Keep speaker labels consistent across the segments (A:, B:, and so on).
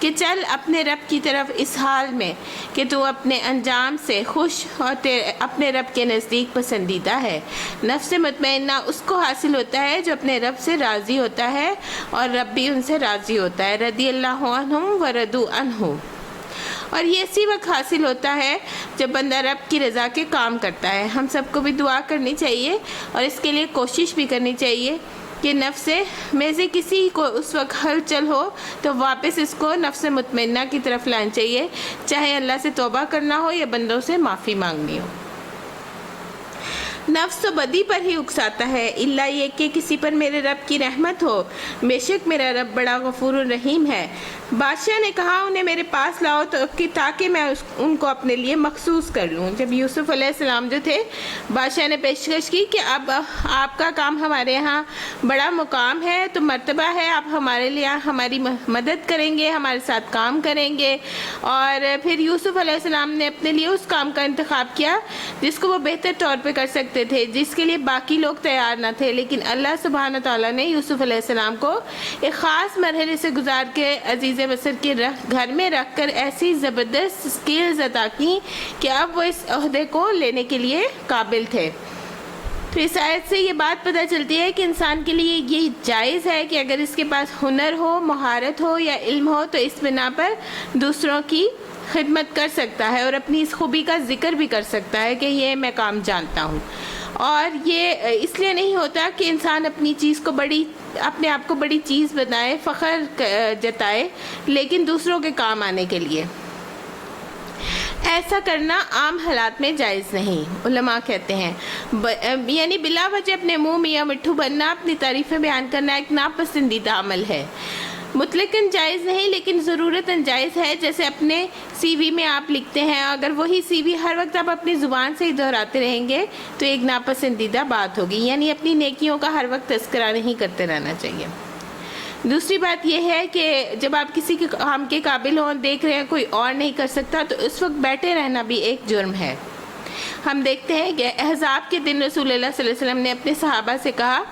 A: کہ چل اپنے رب کی طرف اس حال میں کہ تو اپنے انجام سے خوش اور اپنے رب کے نزدیک پسندیدہ ہے۔ نفس مطمئنہ اس کو حاصل ہوتا ہے جو اپنے رب سے راضی ہوتا ہے اور رب بھی ان سے راضی ہوتا ہے۔ رضی اللہ عنہم ورضوا عنہ۔ اور یہ اسی وقت حاصل ہوتا ہے جب بندہ رب کی رضا کے کام کرتا ہے۔ ہم سب کو بھی دعا کرنی چاہیے اور اس کے لیے کوشش بھی کرنی چاہیے کہ نفس میں سے کسی کو اس وقت ہلچل ہو تو واپس اس کو نفس مطمئنہ کی طرف لانا چاہیے، چاہے اللہ سے توبہ کرنا ہو یا بندوں سے معافی مانگنی ہو۔ نفس تو بدی پر ہی اکساتا ہے، الا یہ کہ کسی پر میرے رب کی رحمت ہو، بے شک میرا رب بڑا غفور الرحیم ہے۔ بادشاہ نے کہا انہیں میرے پاس لاؤ تاکہ میں ان کو اپنے لیے مخصوص کر لوں۔ جب یوسف علیہ السلام جو تھے، بادشاہ نے پیشکش کی کہ اب آپ کا کام ہمارے ہاں بڑا مقام ہے، تو مرتبہ ہے آپ ہمارے لیے ہماری مدد کریں گے، ہمارے ساتھ کام کریں گے۔ اور پھر یوسف علیہ السلام نے اپنے لیے اس کام کا انتخاب کیا جس کو وہ بہتر طور پہ کر سکتے تھے، جس کے لیے باقی لوگ تیار نہ تھے، لیکن اللہ سبحانہ تعالیٰ نے یوسف علیہ السلام کو ایک خاص مرحلے سے گزار کے عزیز مصر کے گھر میں رکھ کر ایسی زبردست سکلز عطا کی کہ اب وہ اس عہدے کو لینے کے لیے قابل تھے۔ تو اس آیت سے یہ بات پتہ چلتی ہے کہ انسان کے لیے یہ جائز ہے کہ اگر اس کے پاس ہنر ہو، مہارت ہو یا علم ہو تو اس بنا پر دوسروں کی خدمت کر سکتا ہے اور اپنی اس خوبی کا ذکر بھی کر سکتا ہے کہ یہ میں کام جانتا ہوں۔ اور یہ اس لیے نہیں ہوتا کہ انسان اپنے آپ کو بڑی چیز بنائے، فخر جتائے، لیکن دوسروں کے کام آنے کے لیے ایسا کرنا عام حالات میں جائز نہیں۔ علماء کہتے ہیں یعنی بلا وجہ اپنے منہ میاں مٹھو بننا، اپنی تعریفیں بیان کرنا ایک ناپسندیدہ عمل ہے۔ مطلقاً جائز نہیں لیکن ضرورتاً جائز ہے۔ جیسے اپنے سی وی میں آپ لکھتے ہیں، اگر وہی سی وی ہر وقت آپ اپنی زبان سے ہی دہراتے رہیں گے تو ایک ناپسندیدہ بات ہوگی، یعنی اپنی نیکیوں کا ہر وقت تذکرہ نہیں کرتے رہنا چاہیے۔ دوسری بات یہ ہے کہ جب آپ کسی کے کام کے قابل ہوں، دیکھ رہے ہیں کوئی اور نہیں کر سکتا، تو اس وقت بیٹھے رہنا بھی ایک جرم ہے۔ ہم دیکھتے ہیں کہ احزاب کے دن رسول اللہ صلی اللہ علیہ وسلم نے اپنے صحابہ سے کہا،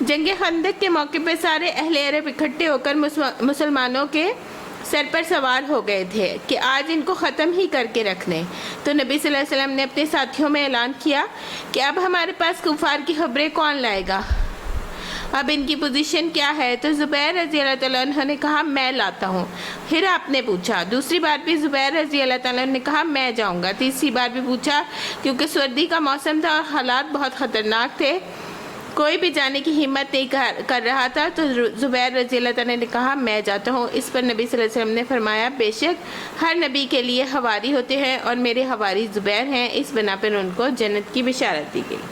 A: جنگ خندق کے موقع پہ سارے اہل عرب اکٹھے ہو کر مسلمانوں کے سر پر سوار ہو گئے تھے کہ آج ان کو ختم ہی کر کے رکھ دیں۔ تو نبی صلی اللہ علیہ وسلم نے اپنے ساتھیوں میں اعلان کیا کہ اب ہمارے پاس کفار کی خبریں کون لائے گا، اب ان کی پوزیشن کیا ہے؟ تو زبیر رضی اللہ تعالیٰ عنہ نے کہا میں لاتا ہوں۔ پھر آپ نے پوچھا، دوسری بار بھی زبیر رضی اللہ تعالیٰ عنہ نے کہا میں جاؤں گا۔ تیسری بار بھی پوچھا، کیونکہ سردی کا موسم تھا اور حالات بہت خطرناک تھے، کوئی بھی جانے کی ہمت نہیں کر رہا تھا، تو زبیر رضی اللہ تعالیٰ نے کہا میں جاتا ہوں۔ اس پر نبی صلی اللہ علیہ وسلم نے فرمایا، بے شک ہر نبی کے لیے حواری ہوتے ہیں اور میرے حواری زبیر ہیں، اس بنا پر ان کو جنت کی بشارت دی گئی۔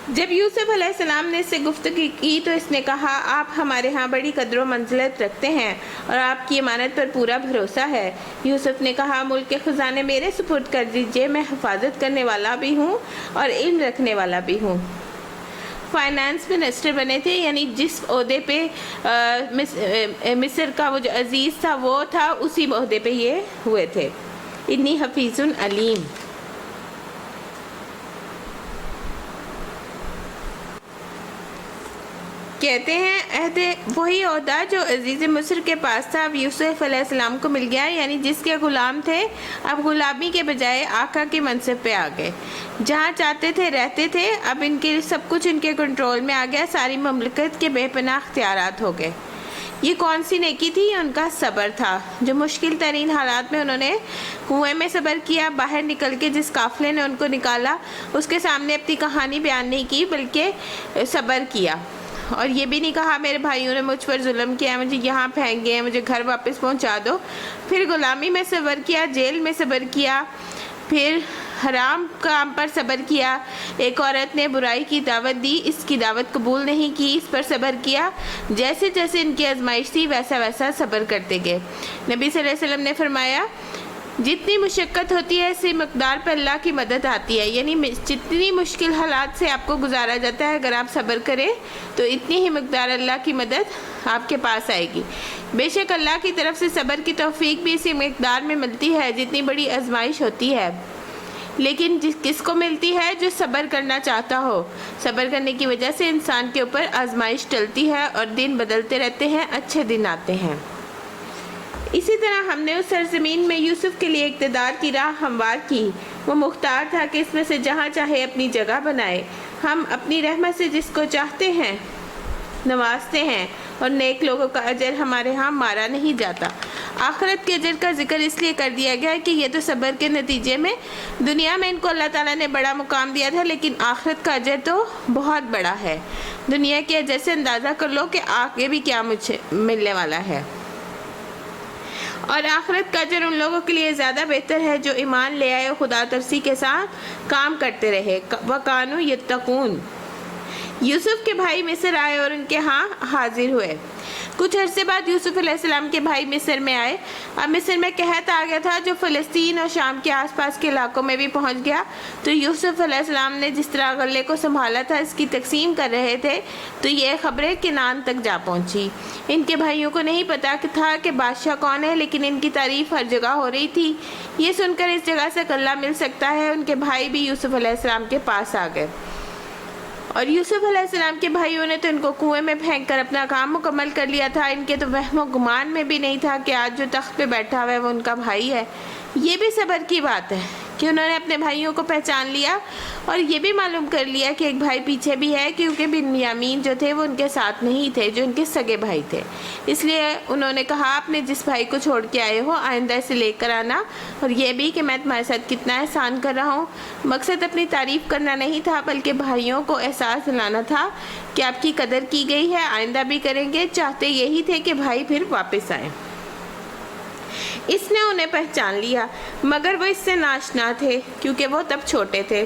A: جب یوسف علیہ السلام نے اس سے گفتگو کی تو اس نے کہا، آپ ہمارے ہاں بڑی قدر و منزلت رکھتے ہیں اور آپ کی امانت پر پورا بھروسہ ہے۔ یوسف نے کہا، ملک کے خزانے میرے سپرد کر دیجئے، میں حفاظت کرنے والا بھی ہوں اور علم رکھنے والا بھی ہوں۔ فائنانس منسٹر بنے تھے، یعنی جس عہدے پہ مصر کا وہ جو عزیز تھا وہ تھا، اسی عہدے پہ یہ ہوئے تھے۔ انی حفیظ علیم۔ کہتے ہیں عہد وہی عہدہ جو عزیز مصر کے پاس تھا اب یوسف علیہ السلام کو مل گیا، یعنی جس کے غلام تھے اب غلامی کے بجائے آقا کے منصب پہ آ گئے، جہاں چاہتے تھے رہتے تھے، اب ان کے سب کچھ ان کے کنٹرول میں آ گیا، ساری مملکت کے بے پناہ اختیارات ہو گئے۔ یہ کون سی نیکی تھی؟ ان کا صبر تھا، جو مشکل ترین حالات میں انہوں نے کنویں میں صبر کیا، باہر نکل کے جس قافلے نے ان کو نکالا اس کے سامنے اپنی کہانی بیان نہیں کی بلکہ صبر کیا، اور یہ بھی نہیں کہا میرے بھائیوں نے مجھ پر ظلم کیا، مجھے یہاں پھینک گئے، مجھے گھر واپس پہنچا دو۔ پھر غلامی میں صبر کیا، جیل میں صبر کیا، پھر حرام کام پر صبر کیا، ایک عورت نے برائی کی دعوت دی، اس کی دعوت قبول نہیں کی، اس پر صبر کیا، جیسے جیسے ان کی آزمائش تھی ویسا ویسا صبر کرتے گئے۔ نبی صلی اللہ علیہ وسلم نے فرمایا، جتنی مشقت ہوتی ہے اسی مقدار پر اللہ کی مدد آتی ہے، یعنی جتنی مشکل حالات سے آپ کو گزارا جاتا ہے اگر آپ صبر کریں تو اتنی ہی مقدار اللہ کی مدد آپ کے پاس آئے گی۔ بے شک اللہ کی طرف سے صبر کی توفیق بھی اسی مقدار میں ملتی ہے جتنی بڑی آزمائش ہوتی ہے، لیکن کس کو ملتی ہے؟ جو صبر کرنا چاہتا ہو۔ صبر کرنے کی وجہ سے انسان کے اوپر آزمائش ٹلتی ہے اور دن بدلتے رہتے ہیں، اچھے دن آتے ہیں۔ اسی طرح ہم نے اس سرزمین میں یوسف کے لیے اقتدار کی راہ ہموار کی۔ وہ مختار تھا کہ اس میں سے جہاں چاہے اپنی جگہ بنائے۔ ہم اپنی رحمت سے جس کو چاہتے ہیں نوازتے ہیں، اور نیک لوگوں کا اجر ہمارے ہاں مارا نہیں جاتا۔ آخرت کے اجر کا ذکر اس لیے کر دیا گیا کہ یہ تو صبر کے نتیجے میں دنیا میں ان کو اللہ تعالیٰ نے بڑا مقام دیا تھا، لیکن آخرت کا اجر تو بہت بڑا ہے۔ دنیا کے اجر سے اندازہ کر لو کہ آگے بھی کیا مجھے ملنے والا ہے۔ اور آخرت کا اجر ان لوگوں کے لیے زیادہ بہتر ہے جو ایمان لے آئے اور خدا ترسی کے ساتھ کام کرتے رہے۔ وَكَانُوا يَتَّقُونَ۔ یوسف کے بھائی مصر آئے اور ان کے ہاں حاضر ہوئے۔ کچھ عرصے بعد یوسف علیہ السلام کے بھائی مصر میں آئے۔ اب مصر میں قحط آ گیا تھا جو فلسطین اور شام کے آس پاس کے علاقوں میں بھی پہنچ گیا۔ تو یوسف علیہ السلام نے جس طرح غلے کو سنبھالا تھا، اس کی تقسیم کر رہے تھے تو یہ خبریں کنعان تک جا پہنچی۔ ان کے بھائیوں کو نہیں پتا تھا کہ بادشاہ کون ہے، لیکن ان کی تعریف ہر جگہ ہو رہی تھی۔ یہ سن کر اس جگہ سے غلہ مل سکتا ہے، ان کے بھائی بھی یوسف علیہ السلام کے پاس آ گئے۔ اور یوسف علیہ السلام کے بھائیوں نے تو ان کو کنویں میں پھینک کر اپنا کام مکمل کر لیا تھا۔ ان کے تو وہم و گمان میں بھی نہیں تھا کہ آج جو تخت پہ بیٹھا ہوا ہے وہ ان کا بھائی ہے۔ یہ بھی صبر کی بات ہے کہ انہوں نے اپنے بھائیوں کو پہچان لیا اور یہ بھی معلوم کر لیا کہ ایک بھائی پیچھے بھی ہے، کیونکہ بنیامین جو تھے وہ ان کے ساتھ نہیں تھے، جو ان کے سگے بھائی تھے۔ اس لیے انہوں نے کہا اپنے جس بھائی کو چھوڑ کے آئے ہو آئندہ اسے لے کر آنا، اور یہ بھی کہ میں تمہارے ساتھ کتنا احسان کر رہا ہوں۔ مقصد اپنی تعریف کرنا نہیں تھا، بلکہ بھائیوں کو احساس دلانا تھا کہ آپ کی قدر کی گئی ہے، آئندہ بھی کریں گے۔ چاہتے یہی تھے کہ بھائی پھر واپس آئیں۔ اس نے انہیں پہچان لیا، مگر وہ اس سے ناشنا تھے کیونکہ وہ تب چھوٹے تھے۔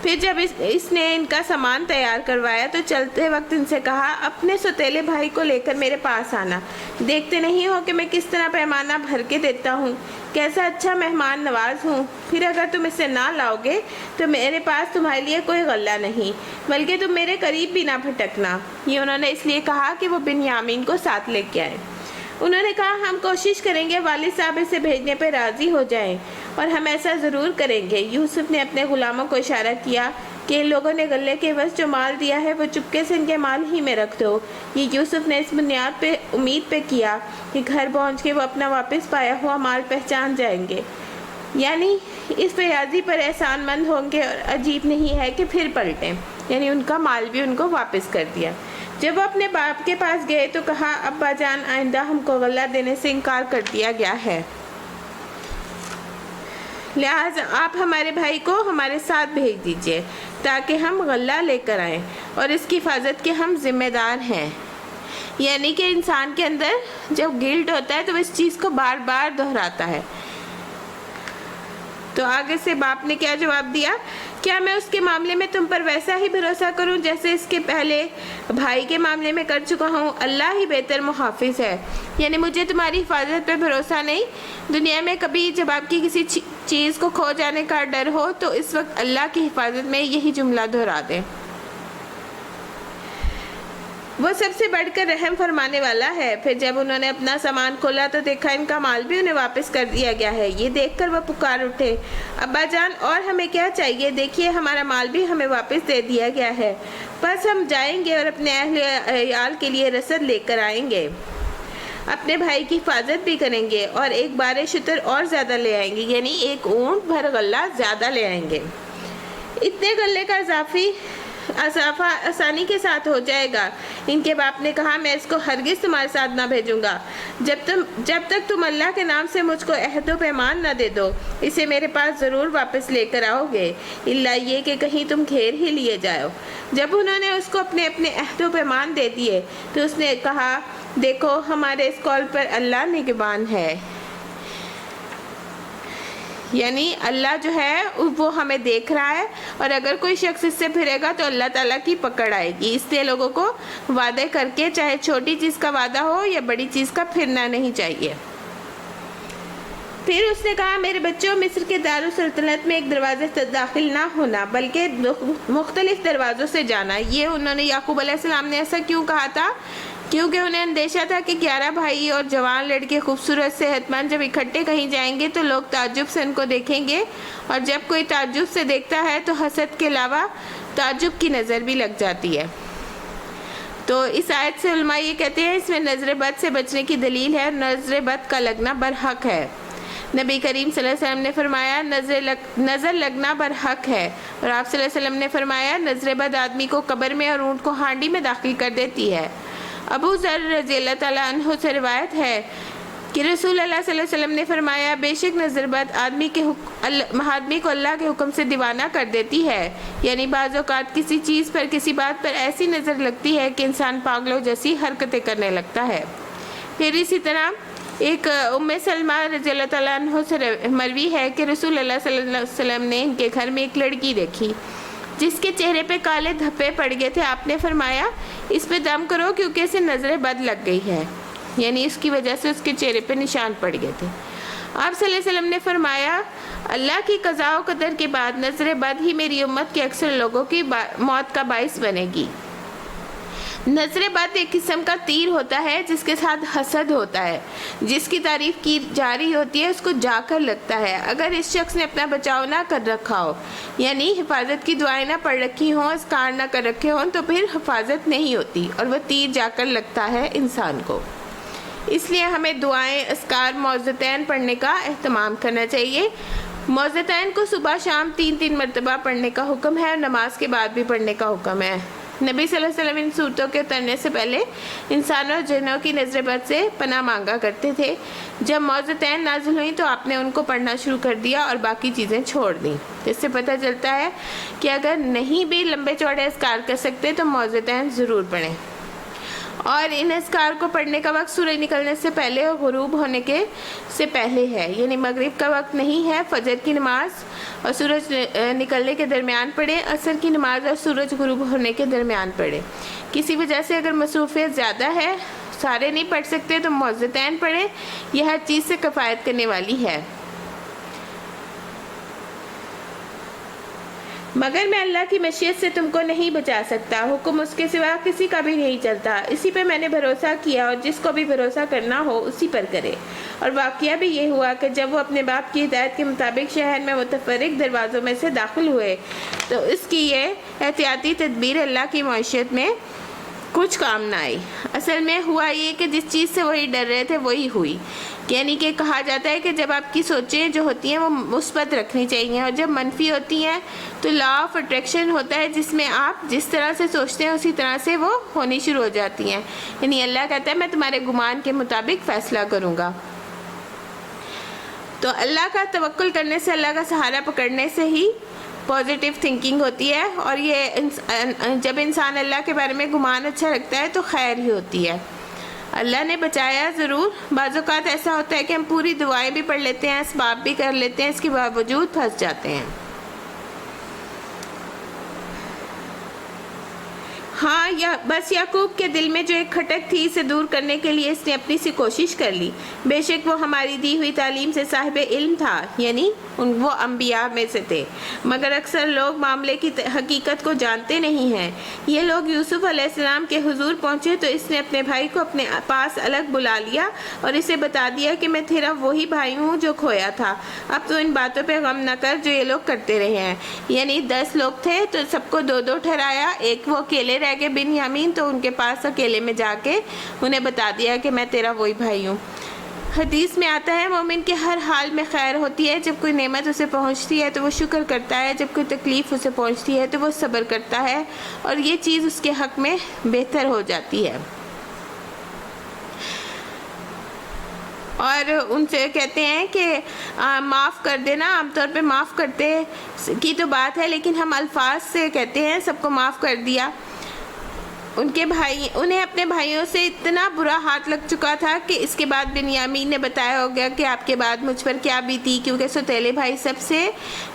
A: پھر جب اس نے ان کا سامان تیار کروایا تو چلتے وقت ان سے کہا اپنے سوتیلے بھائی کو لے کر میرے پاس آنا۔ دیکھتے نہیں ہو کہ میں کس طرح پیمانہ بھر کے دیتا ہوں، کیسا اچھا مہمان نواز ہوں۔ پھر اگر تم اسے نہ لاؤ گے تو میرے پاس تمہارے لیے کوئی غلہ نہیں، بلکہ تم میرے قریب بھی نہ بھٹکنا۔ یہ انہوں نے اس لیے کہا کہ وہ بنیامین کو ساتھ لے کے آئے۔ انہوں نے کہا ہم کوشش کریں گے والد صاحب اسے بھیجنے پہ راضی ہو جائیں، اور ہم ایسا ضرور کریں گے۔ یوسف نے اپنے غلاموں کو اشارہ کیا کہ ان لوگوں نے غلے کے عوض جو مال دیا ہے وہ چپکے سے ان کے مال ہی میں رکھ دو۔ یہ یوسف نے اس بنیاد پہ امید پہ کیا کہ گھر پہنچ کے وہ اپنا واپس پایا ہوا مال پہچان جائیں گے، یعنی اس فیاضی پر احسان مند ہوں گے، اور عجیب نہیں ہے کہ پھر پلٹیں، یعنی ان کا مال بھی ان کو واپس کر دیا۔ جب وہ اپنے باپ کے پاس گئے تو کہا ابا جان آئندہ ہم کو غلہ دینے سے انکار کر دیا گیا ہے، لہٰذا آپ ہمارے بھائی کو ہمارے ساتھ بھیج دیجئے تاکہ ہم غلہ لے کر آئیں، اور اس کی حفاظت کے ہم ذمہ دار ہیں۔ یعنی کہ انسان کے اندر جب گلٹ ہوتا ہے تو وہ اس چیز کو بار بار دہراتا ہے۔ تو آگے سے باپ نے کیا جواب دیا، کیا میں اس کے معاملے میں تم پر ویسا ہی بھروسہ کروں جیسے اس کے پہلے بھائی کے معاملے میں کر چکا ہوں؟ اللہ ہی بہتر محافظ ہے، یعنی مجھے تمہاری حفاظت پہ بھروسہ نہیں۔ دنیا میں کبھی جب آپ کی کسی چیز کو کھو جانے کا ڈر ہو تو اس وقت اللہ کی حفاظت میں یہی جملہ دہرا دیں، وہ سب سے بڑھ کر رحم فرمانے والا ہے۔ پھر جب انہوں نے اپنا سامان کھولا تو دیکھا ان کا مال بھی انہیں واپس کر دیا گیا ہے۔ یہ دیکھ کر وہ پکار اٹھے ابا جان اور ہمیں کیا چاہیے، دیکھیے ہمارا مال بھی ہمیں واپس دے دیا گیا ہے، بس ہم جائیں گے اور اپنے اہل عیال کے لیے رسد لے کر آئیں گے، اپنے بھائی کی حفاظت بھی کریں گے، اور ایک بارے شتر اور زیادہ لے آئیں گے، یعنی ایک اونٹ بھر غلہ زیادہ لے آئیں گے۔ اتنے غلے کا اضافہ آسانی کے ساتھ ہو جائے گا۔ ان کے باپ نے کہا میں اس کو ہرگز تمہارے ساتھ نہ بھیجوں گا جب تک تم اللہ کے نام سے مجھ کو عہد و پیمان نہ دے دو۔ اسے میرے پاس ضرور واپس لے کر آؤ گے، الا یہ کہ کہیں تم گھیر ہی لیے جاؤ۔ جب انہوں نے اس کو اپنے عہد و پیمان دے دیے تو اس نے کہا دیکھو ہمارے اس قول پر اللہ نگہبان ہے، یعنی اللہ جو ہے وہ ہمیں دیکھ رہا ہے، اور اگر کوئی شخص اس سے پھرے گا تو اللہ تعالیٰ کی پکڑ آئے گی۔ اس لیے لوگوں کو وعدے کر کے چاہے چھوٹی چیز کا وعدہ ہو یا بڑی چیز کا پھرنا نہیں چاہیے۔ پھر اس نے کہا میرے بچوں مصر کے دارالسلطنت میں ایک دروازے سے داخل نہ ہونا بلکہ مختلف دروازوں سے جانا۔ یہ انہوں نے یعقوب علیہ السلام نے ایسا کیوں کہا تھا؟ کیونکہ انہیں اندیشہ تھا کہ 11 بھائی اور جوان لڑکے خوبصورت صحت مند جب اکٹھے کہیں جائیں گے تو لوگ تعجب سے ان کو دیکھیں گے، اور جب کوئی تعجب سے دیکھتا ہے تو حسد کے علاوہ تعجب کی نظر بھی لگ جاتی ہے۔ تو اس آیت سے علماء یہ کہتے ہیں اس میں نظر بد سے بچنے کی دلیل ہے، نظر بد کا لگنا برحق ہے۔ نبی کریم صلی اللہ علیہ وسلم نے فرمایا نظر لگنا برحق ہے، اور آپ صلی اللہ علیہ وسلم نے فرمایا نظر بد آدمی کو قبر میں اور اونٹ کو ہانڈی میں داخل کر دیتی ہے۔ ابو ذر رضی اللہ تعالیٰ عنہ سے روایت ہے کہ رسول اللہ صلی اللہ علیہ وسلم نے فرمایا بے شک نظر بد آدمی کو اللہ کے حکم سے دیوانہ کر دیتی ہے، یعنی بعض اوقات کسی چیز پر کسی بات پر ایسی نظر لگتی ہے کہ انسان پاگلوں جیسی حرکتیں کرنے لگتا ہے۔ پھر اسی طرح ایک ام سلمہ رضی اللہ تعالیٰ عنہ سے مروی ہے کہ رسول اللہ صلی اللہ علیہ وسلم نے ان کے گھر میں ایک لڑکی دیکھی جس کے چہرے پہ کالے دھبے پڑ گئے تھے۔ آپ نے فرمایا اس پہ دم کرو کیونکہ اسے نظر بد لگ گئی ہے، یعنی اس کی وجہ سے اس کے چہرے پہ نشان پڑ گئے تھے۔ آپ صلی اللہ علیہ وسلم نے فرمایا اللہ کی قضاء و قدر کے بعد نظر بد ہی میری امت کے اکثر لوگوں کی موت کا باعث بنے گی۔ نظر بد ایک قسم کا تیر ہوتا ہے جس کے ساتھ حسد ہوتا ہے، جس کی تعریف کی جا رہی ہوتی ہے اس کو جا کر لگتا ہے۔ اگر اس شخص نے اپنا بچاؤ نہ کر رکھا ہو، یعنی حفاظت کی دعائیں نہ پڑھ رکھی ہوں، اذکار نہ کر رکھے ہوں، تو پھر حفاظت نہیں ہوتی اور وہ تیر جا کر لگتا ہے انسان کو۔ اس لیے ہمیں دعائیں، اذکار، موعظتین پڑھنے کا اہتمام کرنا چاہیے۔ موعظتین کو صبح شام 3 مرتبہ پڑھنے کا حکم ہے اور نماز کے بعد بھی پڑھنے کا حکم ہے۔ نبی صلی اللہ علیہ وسلم ان صورتوں کے اترنے سے پہلے انسانوں اور جنوں کی نظر بد سے پناہ مانگا کرتے تھے۔ جب موعظتین نازل ہوئیں تو آپ نے ان کو پڑھنا شروع کر دیا اور باقی چیزیں چھوڑ دیں۔ اس سے پتہ چلتا ہے کہ اگر نہیں بھی لمبے چوڑے اذکار کر سکتے تو موعظتین ضرور پڑھیں، اور ان اذکار کو پڑھنے کا وقت سورج نکلنے سے پہلے اور غروب ہونے کے سے پہلے ہے، یعنی مغرب کا وقت نہیں ہے۔ فجر کی نماز اور سورج نکلنے کے درمیان پڑھے، عصر کی نماز اور سورج غروب ہونے کے درمیان پڑھے۔ کسی وجہ سے اگر مصروفیت زیادہ ہے، سارے نہیں پڑھ سکتے، تو موعظتین پڑھیں، یہ ہر چیز سے کفایت کرنے والی ہے۔ مگر میں اللہ کی مشیت سے تم کو نہیں بچا سکتا، حکم اس کے سوا کسی کا بھی نہیں چلتا، اسی پہ میں نے بھروسہ کیا اور جس کو بھی بھروسہ کرنا ہو اسی پر کرے۔ اور واقعہ بھی یہ ہوا کہ جب وہ اپنے باپ کی ہدایت کے مطابق شہر میں متفرق دروازوں میں سے داخل ہوئے تو اس کی یہ احتیاطی تدبیر اللہ کی معیشت میں کچھ کام نہ آئی۔ اصل میں ہوا یہ کہ جس چیز سے وہی ڈر رہے تھے وہی ہوئی، یعنی کہ کہا جاتا ہے کہ جب آپ کی سوچیں جو ہوتی ہیں وہ مثبت رکھنی چاہیے، اور جب منفی ہوتی ہیں تو لا آف اٹریکشن ہوتا ہے جس میں آپ جس طرح سے سوچتے ہیں اسی طرح سے وہ ہونی شروع ہو جاتی ہیں، یعنی اللہ کہتا ہے میں تمہارے گمان کے مطابق فیصلہ کروں گا۔ تو اللہ کا توکل کرنے سے، اللہ کا سہارا پکڑنے سے ہی پازیٹیو تھنکنگ ہوتی ہے، اور یہ جب انسان اللہ کے بارے میں گمان اچھا رکھتا ہے تو خیر ہی ہوتی ہے۔ اللہ نے بچایا ضرور، بعض اوقات ایسا ہوتا ہے کہ ہم پوری دعائیں بھی پڑھ لیتے ہیں، اسباب بھی کر لیتے ہیں، اس کے باوجود پھنس جاتے ہیں۔ ہاں، بس یعقوب کے دل میں جو ایک کھٹک تھی اسے دور کرنے کے لیے اس نے اپنی سی کوشش کر لی۔ بے شک وہ ہماری دی ہوئی تعلیم سے صاحب علم تھا، یعنی وہ انبیاء میں سے تھے، مگر اکثر لوگ معاملے کی حقیقت کو جانتے نہیں ہیں۔ یہ لوگ یوسف علیہ السلام کے حضور پہنچے تو اس نے اپنے بھائی کو اپنے پاس الگ بلا لیا اور اسے بتا دیا کہ میں تیرا وہی بھائی ہوں جو کھویا تھا، اب تو ان باتوں پہ غم نہ کر جو یہ لوگ کرتے رہے ہیں۔ یعنی 10 لوگ تھے تو سب کو 2 ٹھہرایا، ایک وہ اکیلے رہ گئے بنیامین، تو ان کے پاس اکیلے میں جا کے انہیں بتا دیا کہ میں تیرا وہی بھائی ہوں۔ حدیث میں آتا ہے مومن کے ہر حال میں خیر ہوتی ہے، جب کوئی نعمت اسے پہنچتی ہے تو وہ شکر کرتا ہے، جب کوئی تکلیف اسے پہنچتی ہے تو وہ صبر کرتا ہے، اور یہ چیز اس کے حق میں بہتر ہو جاتی ہے۔ اور ان سے کہتے ہیں کہ معاف کر دینا، عام طور پہ معاف کرتے کی تو بات ہے لیکن ہم الفاظ سے کہتے ہیں سب کو معاف کر دیا۔ انہیں اپنے بھائیوں سے اتنا برا ہاتھ لگ چکا تھا کہ اس کے بعد بنیامین نے بتایا ہو گیا کہ آپ کے بعد مجھ پر کیا بیتی، کیونکہ سوتیلے بھائی سب سے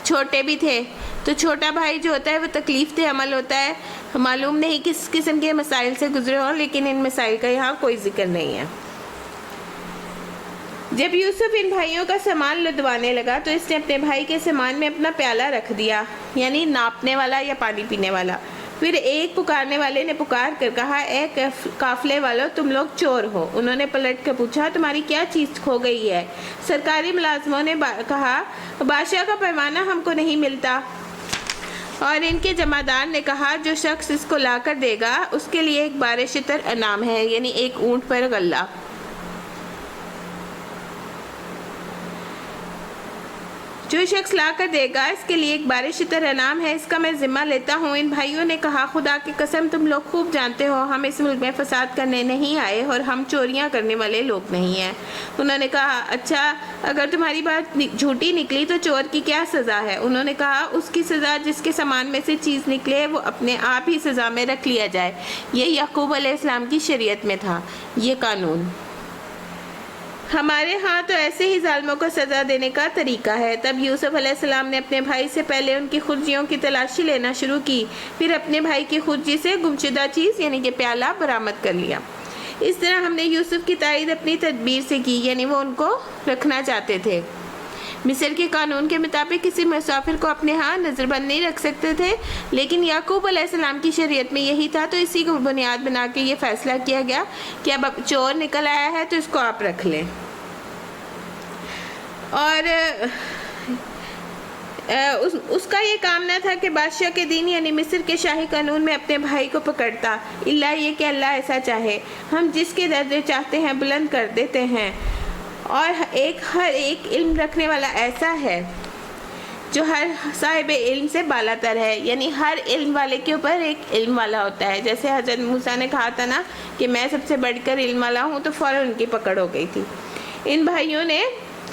A: چھوٹے بھی تھے، تو چھوٹا بھائی جو ہوتا ہے وہ تکلیف دہ عمل ہوتا ہے۔ معلوم نہیں کس قسم کے مسائل سے گزرے ہوں، لیکن ان مسائل کا یہاں کوئی ذکر نہیں ہے۔ جب یوسف ان بھائیوں کا سامان لدوانے لگا تو اس نے اپنے بھائی کے سامان میں اپنا پیالہ رکھ دیا، یعنی ناپنے والا یا پانی پینے والا۔ پھر ایک پکارنے والے نے پکار کر کہا اے قافلے والوں، تم لوگ چور ہو۔ انہوں نے پلٹ کر پوچھا تمہاری کیا چیز کھو گئی ہے؟ سرکاری ملازموں نے کہا بادشاہ کا پیمانہ ہم کو نہیں ملتا، اور ان کے جمعدار نے کہا جو شخص اس کو لا کر دے گا اس کے لیے ایک بار شتر انعام ہے، یعنی ایک اونٹ پر غلہ۔ جو شخص لا کر دے گا اس کے لیے ایک بار شتر انعام ہے، اس کا میں ذمہ لیتا ہوں۔ ان بھائیوں نے کہا خدا کی قسم تم لوگ خوب جانتے ہو ہم اس ملک میں فساد کرنے نہیں آئے اور ہم چوریاں کرنے والے لوگ نہیں ہیں۔ انہوں نے کہا اچھا اگر تمہاری بات جھوٹی نکلی تو چور کی کیا سزا ہے؟ انہوں نے کہا اس کی سزا جس کے سامان میں سے چیز نکلے وہ اپنے آپ ہی سزا میں رکھ لیا جائے۔ یہ یعقوب علیہ السلام کی شریعت میں تھا یہ قانون۔ ہمارے ہاں تو ایسے ہی ظالموں کو سزا دینے کا طریقہ ہے۔ تب یوسف علیہ السلام نے اپنے بھائی سے پہلے ان کی خرجیوں کی تلاشی لینا شروع کی، پھر اپنے بھائی کی خرجی سے گمشدہ چیز یعنی کہ پیالہ برآمد کر لیا۔ اس طرح ہم نے یوسف کی تائید اپنی تدبیر سے کی، یعنی وہ ان کو رکھنا چاہتے تھے۔ مصر کے قانون کے مطابق کسی مسافر کو اپنے ہاں نظر بند نہیں رکھ سکتے تھے، لیکن یعقوب علیہ السلام کی شریعت میں یہی تھا، تو اسی کو بنیاد بنا کے یہ فیصلہ کیا گیا کہ اب چور نکل آیا ہے تو اس کو آپ رکھ لیں۔ اور اس کا یہ کام نہ تھا کہ بادشاہ کے دین یعنی مصر کے شاہی قانون میں اپنے بھائی کو پکڑتا، الا یہ کہ اللہ ایسا چاہے، ہم جس کے درجے چاہتے ہیں بلند کر دیتے ہیں۔ اور ہر ایک علم رکھنے والا ایسا ہے جو ہر صاحب علم سے بالا تر ہے، یعنی ہر علم والے کے اوپر ایک علم والا ہوتا ہے۔ جیسے حضرت موسیٰ نے کہا تھا نا کہ میں سب سے بڑھ کر علم والا ہوں، تو فوراً ان کی پکڑ ہو گئی تھی۔ ان بھائیوں نے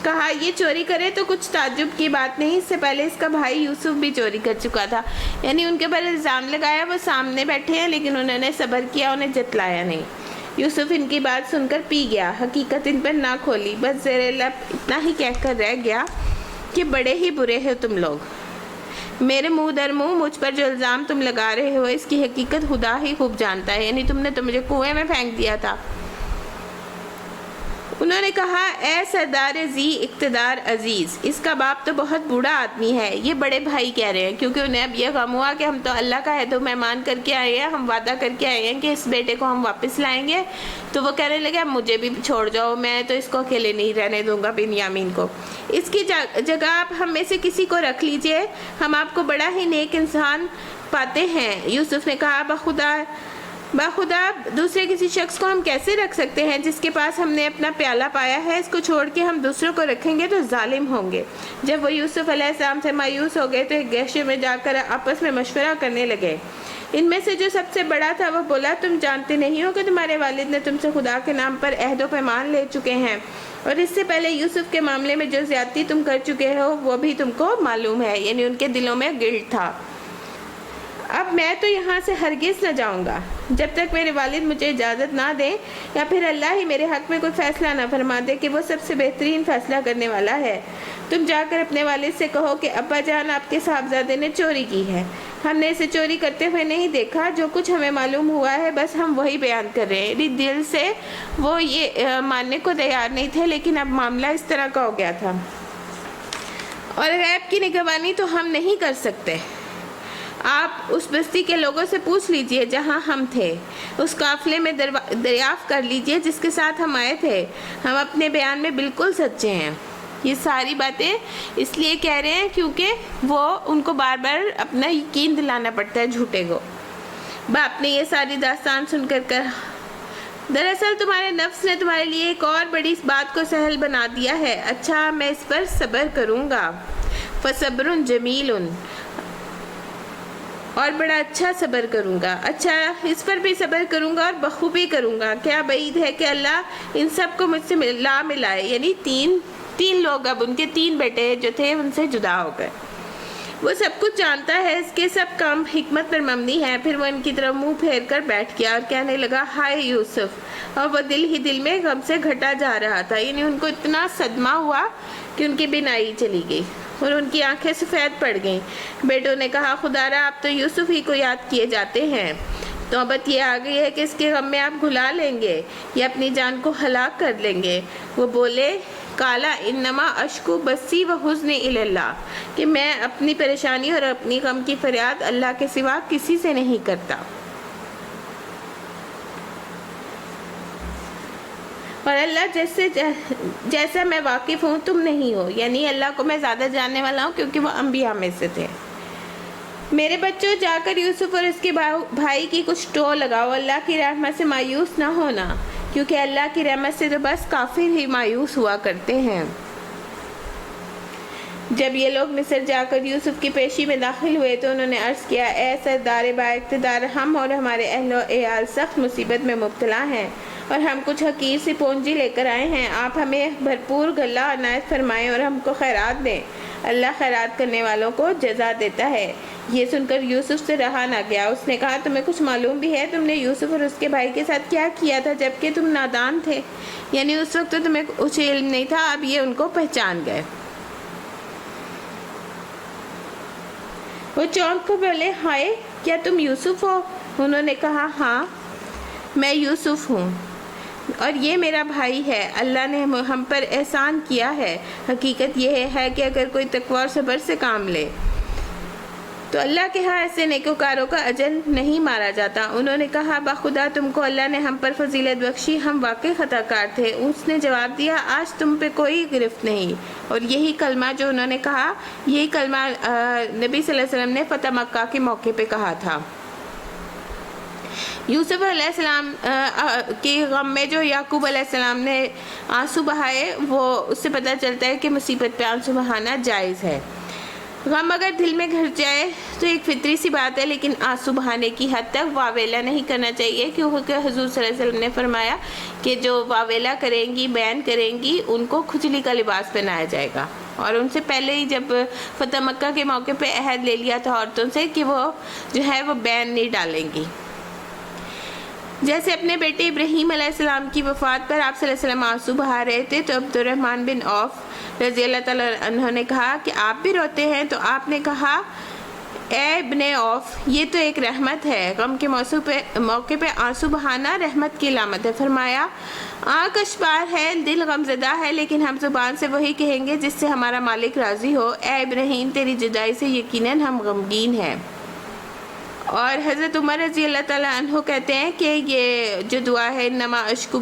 A: کہا یہ چوری کرے تو کچھ تعجب کی بات نہیں، اس سے پہلے اس کا بھائی یوسف بھی چوری کر چکا تھا، یعنی ان کے پر الزام لگایا، وہ سامنے بیٹھے ہیں لیکن انہوں نے صبر کیا، انہیں جتلایا نہیں۔ یوسف ان کی بات سن کر پی گیا، حقیقت ان پر نہ کھولی، بس زیر لب اتنا ہی کہہ کر رہ گیا کہ بڑے ہی برے ہو تم لوگ، میرے منہ در منہ مجھ پر جو الزام تم لگا رہے ہو اس کی حقیقت خدا ہی خوب جانتا ہے، یعنی تم نے تو مجھے کنویں میں پھینک دیا تھا۔ انہوں نے کہا اے سردار ذی اقتدار عزیز، اس کا باپ تو بہت بوڑھا آدمی ہے۔ یہ بڑے بھائی کہہ رہے ہیں کیونکہ انہیں اب یہ غم ہوا کہ ہم تو اللہ کا عہد و پیمان کر کے آئے ہیں، ہم وعدہ کر کے آئے ہیں کہ اس بیٹے کو ہم واپس لائیں گے، تو وہ کہنے لگے اب مجھے بھی چھوڑ جاؤ، میں تو اس کو اکیلے نہیں رہنے دوں گا بنیامین کو، اس کی جگہ آپ ہم میں سے کسی کو رکھ لیجئے، ہم آپ کو بڑا ہی نیک انسان پاتے ہیں۔ یوسف نے کہا بخدا دوسرے کسی شخص کو ہم کیسے رکھ سکتے ہیں جس کے پاس ہم نے اپنا پیالہ پایا ہے؟ اس کو چھوڑ کے ہم دوسروں کو رکھیں گے تو ظالم ہوں گے۔ جب وہ یوسف علیہ السلام سے مایوس ہو گئے تو ایک گہشے میں جا کر آپس میں مشورہ کرنے لگے۔ ان میں سے جو سب سے بڑا تھا وہ بولا تم جانتے نہیں ہو کہ تمہارے والد نے تم سے خدا کے نام پر عہد و پیمان لے چکے ہیں، اور اس سے پہلے یوسف کے معاملے میں جو زیادتی تم کر چکے ہو وہ بھی تم کو معلوم ہے، یعنی ان کے دلوں میں گلٹ تھا۔ اب میں تو یہاں سے ہرگز نہ جاؤں گا جب تک میرے والد مجھے اجازت نہ دیں، یا پھر اللہ ہی میرے حق میں کوئی فیصلہ نہ فرما دے کہ وہ سب سے بہترین فیصلہ کرنے والا ہے۔ تم جا کر اپنے والد سے کہو کہ ابا جان آپ کے صاحبزادے نے چوری کی ہے، ہم نے اسے چوری کرتے ہوئے نہیں دیکھا، جو کچھ ہمیں معلوم ہوا ہے بس ہم وہی بیان کر رہے ہیں۔ دل سے وہ یہ ماننے کو تیار نہیں تھے، لیکن اب معاملہ اس طرح کا ہو گیا تھا، اور غیب کی نگہبانی تو ہم نہیں کر سکتے۔ آپ اس بستی کے لوگوں سے پوچھ لیجئے جہاں ہم تھے، اس قافلے میں دریافت کر لیجئے جس کے ساتھ ہم آئے تھے، ہم اپنے بیان میں بالکل سچے ہیں۔ یہ ساری باتیں اس لیے کہہ رہے ہیں کیونکہ وہ ان کو بار بار اپنا یقین دلانا پڑتا ہے جھوٹے کو۔ باپ نے یہ ساری داستان سن کر دراصل تمہارے نفس نے تمہارے لیے ایک اور بڑی بات کو سہل بنا دیا ہے، اچھا میں اس پر صبر کروں گا، فصبر جمیل، اور بڑا اچھا صبر کروں گا، اچھا اس پر بھی صبر کروں گا اور بخوبی کروں گا۔ کیا بعید ہے کہ اللہ ان سب کو مجھ سے ملائے، یعنی تین لوگ اب ان کے 3 بیٹے جو تھے ان سے جدا ہو گئے۔ وہ سب کچھ جانتا ہے، اس کے سب کام حکمت پر مبنی ہے۔ پھر وہ ان کی طرف منہ پھیر کر بیٹھ گیا اور کہنے لگا ہائے یوسف، اور وہ دل ہی دل میں غم سے گھٹا جا رہا تھا، یعنی ان کو اتنا صدمہ ہوا کہ ان کی بینائی چلی گئی اور ان کی آنکھیں سفید پڑ گئیں۔ بیٹوں نے کہا خدا را آپ تو یوسف ہی کو یاد کیے جاتے ہیں، نوبت یہ آ گئی ہے کہ اس کے غم میں آپ گھلا لیں گے یا اپنی جان کو ہلاک کر لیں گے۔ وہ بولے کالا انما اشکو بسی و حزن الی اللہ، کہ میں اپنی پریشانی اور اپنی غم کی فریاد اللہ کے سوا کسی سے نہیں کرتا، اور اللہ جیسا میں واقف ہوں تم نہیں ہو، یعنی اللہ کو میں زیادہ جاننے والا ہوں کیونکہ وہ انبیاء میں سے تھے۔ میرے بچوں، جا کر یوسف اور اس کے بھائی کی کچھ ٹو لگاؤ، اللہ کی رحمت سے مایوس نہ ہونا، کیونکہ اللہ کی رحمت سے تو بس کافر ہی مایوس ہوا کرتے ہیں۔ جب یہ لوگ مصر جا کر یوسف کی پیشی میں داخل ہوئے تو انہوں نے عرض کیا، اے سردار با اقتدار، ہم اور ہمارے اہل و عیال سخت مصیبت میں مبتلا ہیں اور ہم کچھ حقیر سی پونجی لے کر آئے ہیں۔ آپ ہمیں بھرپور غلہ عنایت فرمائیں اور ہم کو خیرات دیں، اللہ خیرات کرنے والوں کو جزا دیتا ہے۔ یہ سن کر یوسف سے رہا نہ گیا، اس نے کہا، تمہیں کچھ معلوم بھی ہے تم نے یوسف اور اس کے بھائی کے ساتھ کیا کیا تھا جبکہ تم نادان تھے؟ یعنی اس وقت تو تمہیں کچھ علم نہیں تھا، اب یہ ان کو پہچان گئے۔ وہ چونک کر بولے، ہائے، کیا تم یوسف ہو؟ انہوں نے کہا، ہاں میں یوسف ہوں اور یہ میرا بھائی ہے، اللہ نے ہم پر احسان کیا ہے۔ حقیقت یہ ہے کہ اگر کوئی تقوی اور صبر سے کام لے تو اللہ کے ہاں ایسے نیکوکاروں کا اجر نہیں مارا جاتا۔ انہوں نے کہا، بخدا تم کو اللہ نے ہم پر فضیلت بخشی، ہم واقعی خطا کار تھے۔ اس نے جواب دیا، آج تم پہ کوئی گرفت نہیں۔ اور یہی کلمہ جو انہوں نے کہا، یہی کلمہ نبی صلی اللہ علیہ وسلم نے فتح مکہ کے موقع پہ کہا تھا۔ یوسف علیہ السلام کے غم میں جو یعقوب علیہ السلام نے آنسو بہائے، وہ اس سے پتہ چلتا ہے کہ مصیبت پہ آنسو بہانا جائز ہے۔ غم اگر دل میں گھر جائے تو ایک فطری سی بات ہے، لیکن آنسو بہانے کی حد تک واویلا نہیں کرنا چاہیے، کیونکہ حضور صلی اللہ علیہ وسلم نے فرمایا کہ جو واویلا کریں گی، بیان کریں گی، ان کو کھجلی کا لباس پہنایا جائے گا۔ اور ان سے پہلے ہی جب فتح مکہ کے موقع پہ عہد لے لیا تھا عورتوں سے کہ وہ جو ہے وہ بین نہیں ڈالیں گی۔ جیسے اپنے بیٹے ابراہیم علیہ السلام کی وفات پر آپ صلی اللہ علیہ وسلم آنسو بہا رہے تھے تو عبد الرحمن بن عوف رضی اللہ تعالیٰ عنہ نے کہا کہ آپ بھی روتے ہیں؟ تو آپ نے کہا، اے ابن عوف، یہ تو ایک رحمت ہے، غم کے موقع پہ آنسو بہانا رحمت کی علامت ہے۔ فرمایا، آنکھ اشبار ہے، دل غمزدہ ہے، لیکن ہم زبان سے وہی کہیں گے جس سے ہمارا مالک راضی ہو۔ اے ابراہیم، تیری جدائی سے یقیناً ہم غمگین ہیں۔ اور حضرت عمر رضی اللہ تعالیٰ عنہ کہتے ہیں کہ یہ جو دعا ہے، انما اشکو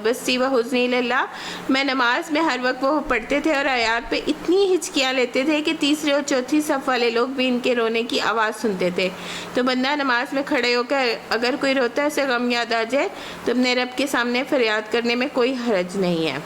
A: بثی و حزنی للہ، میں نماز میں ہر وقت وہ پڑھتے تھے اور آیات پہ اتنی ہچکیاں لیتے تھے کہ تیسرے اور چوتھی صف والے لوگ بھی ان کے رونے کی آواز سنتے تھے۔ تو بندہ نماز میں کھڑے ہو کر اگر کوئی روتا ہے، اسے غم یاد آ جائے تو اپنے رب کے سامنے فریاد کرنے میں کوئی حرج نہیں ہے۔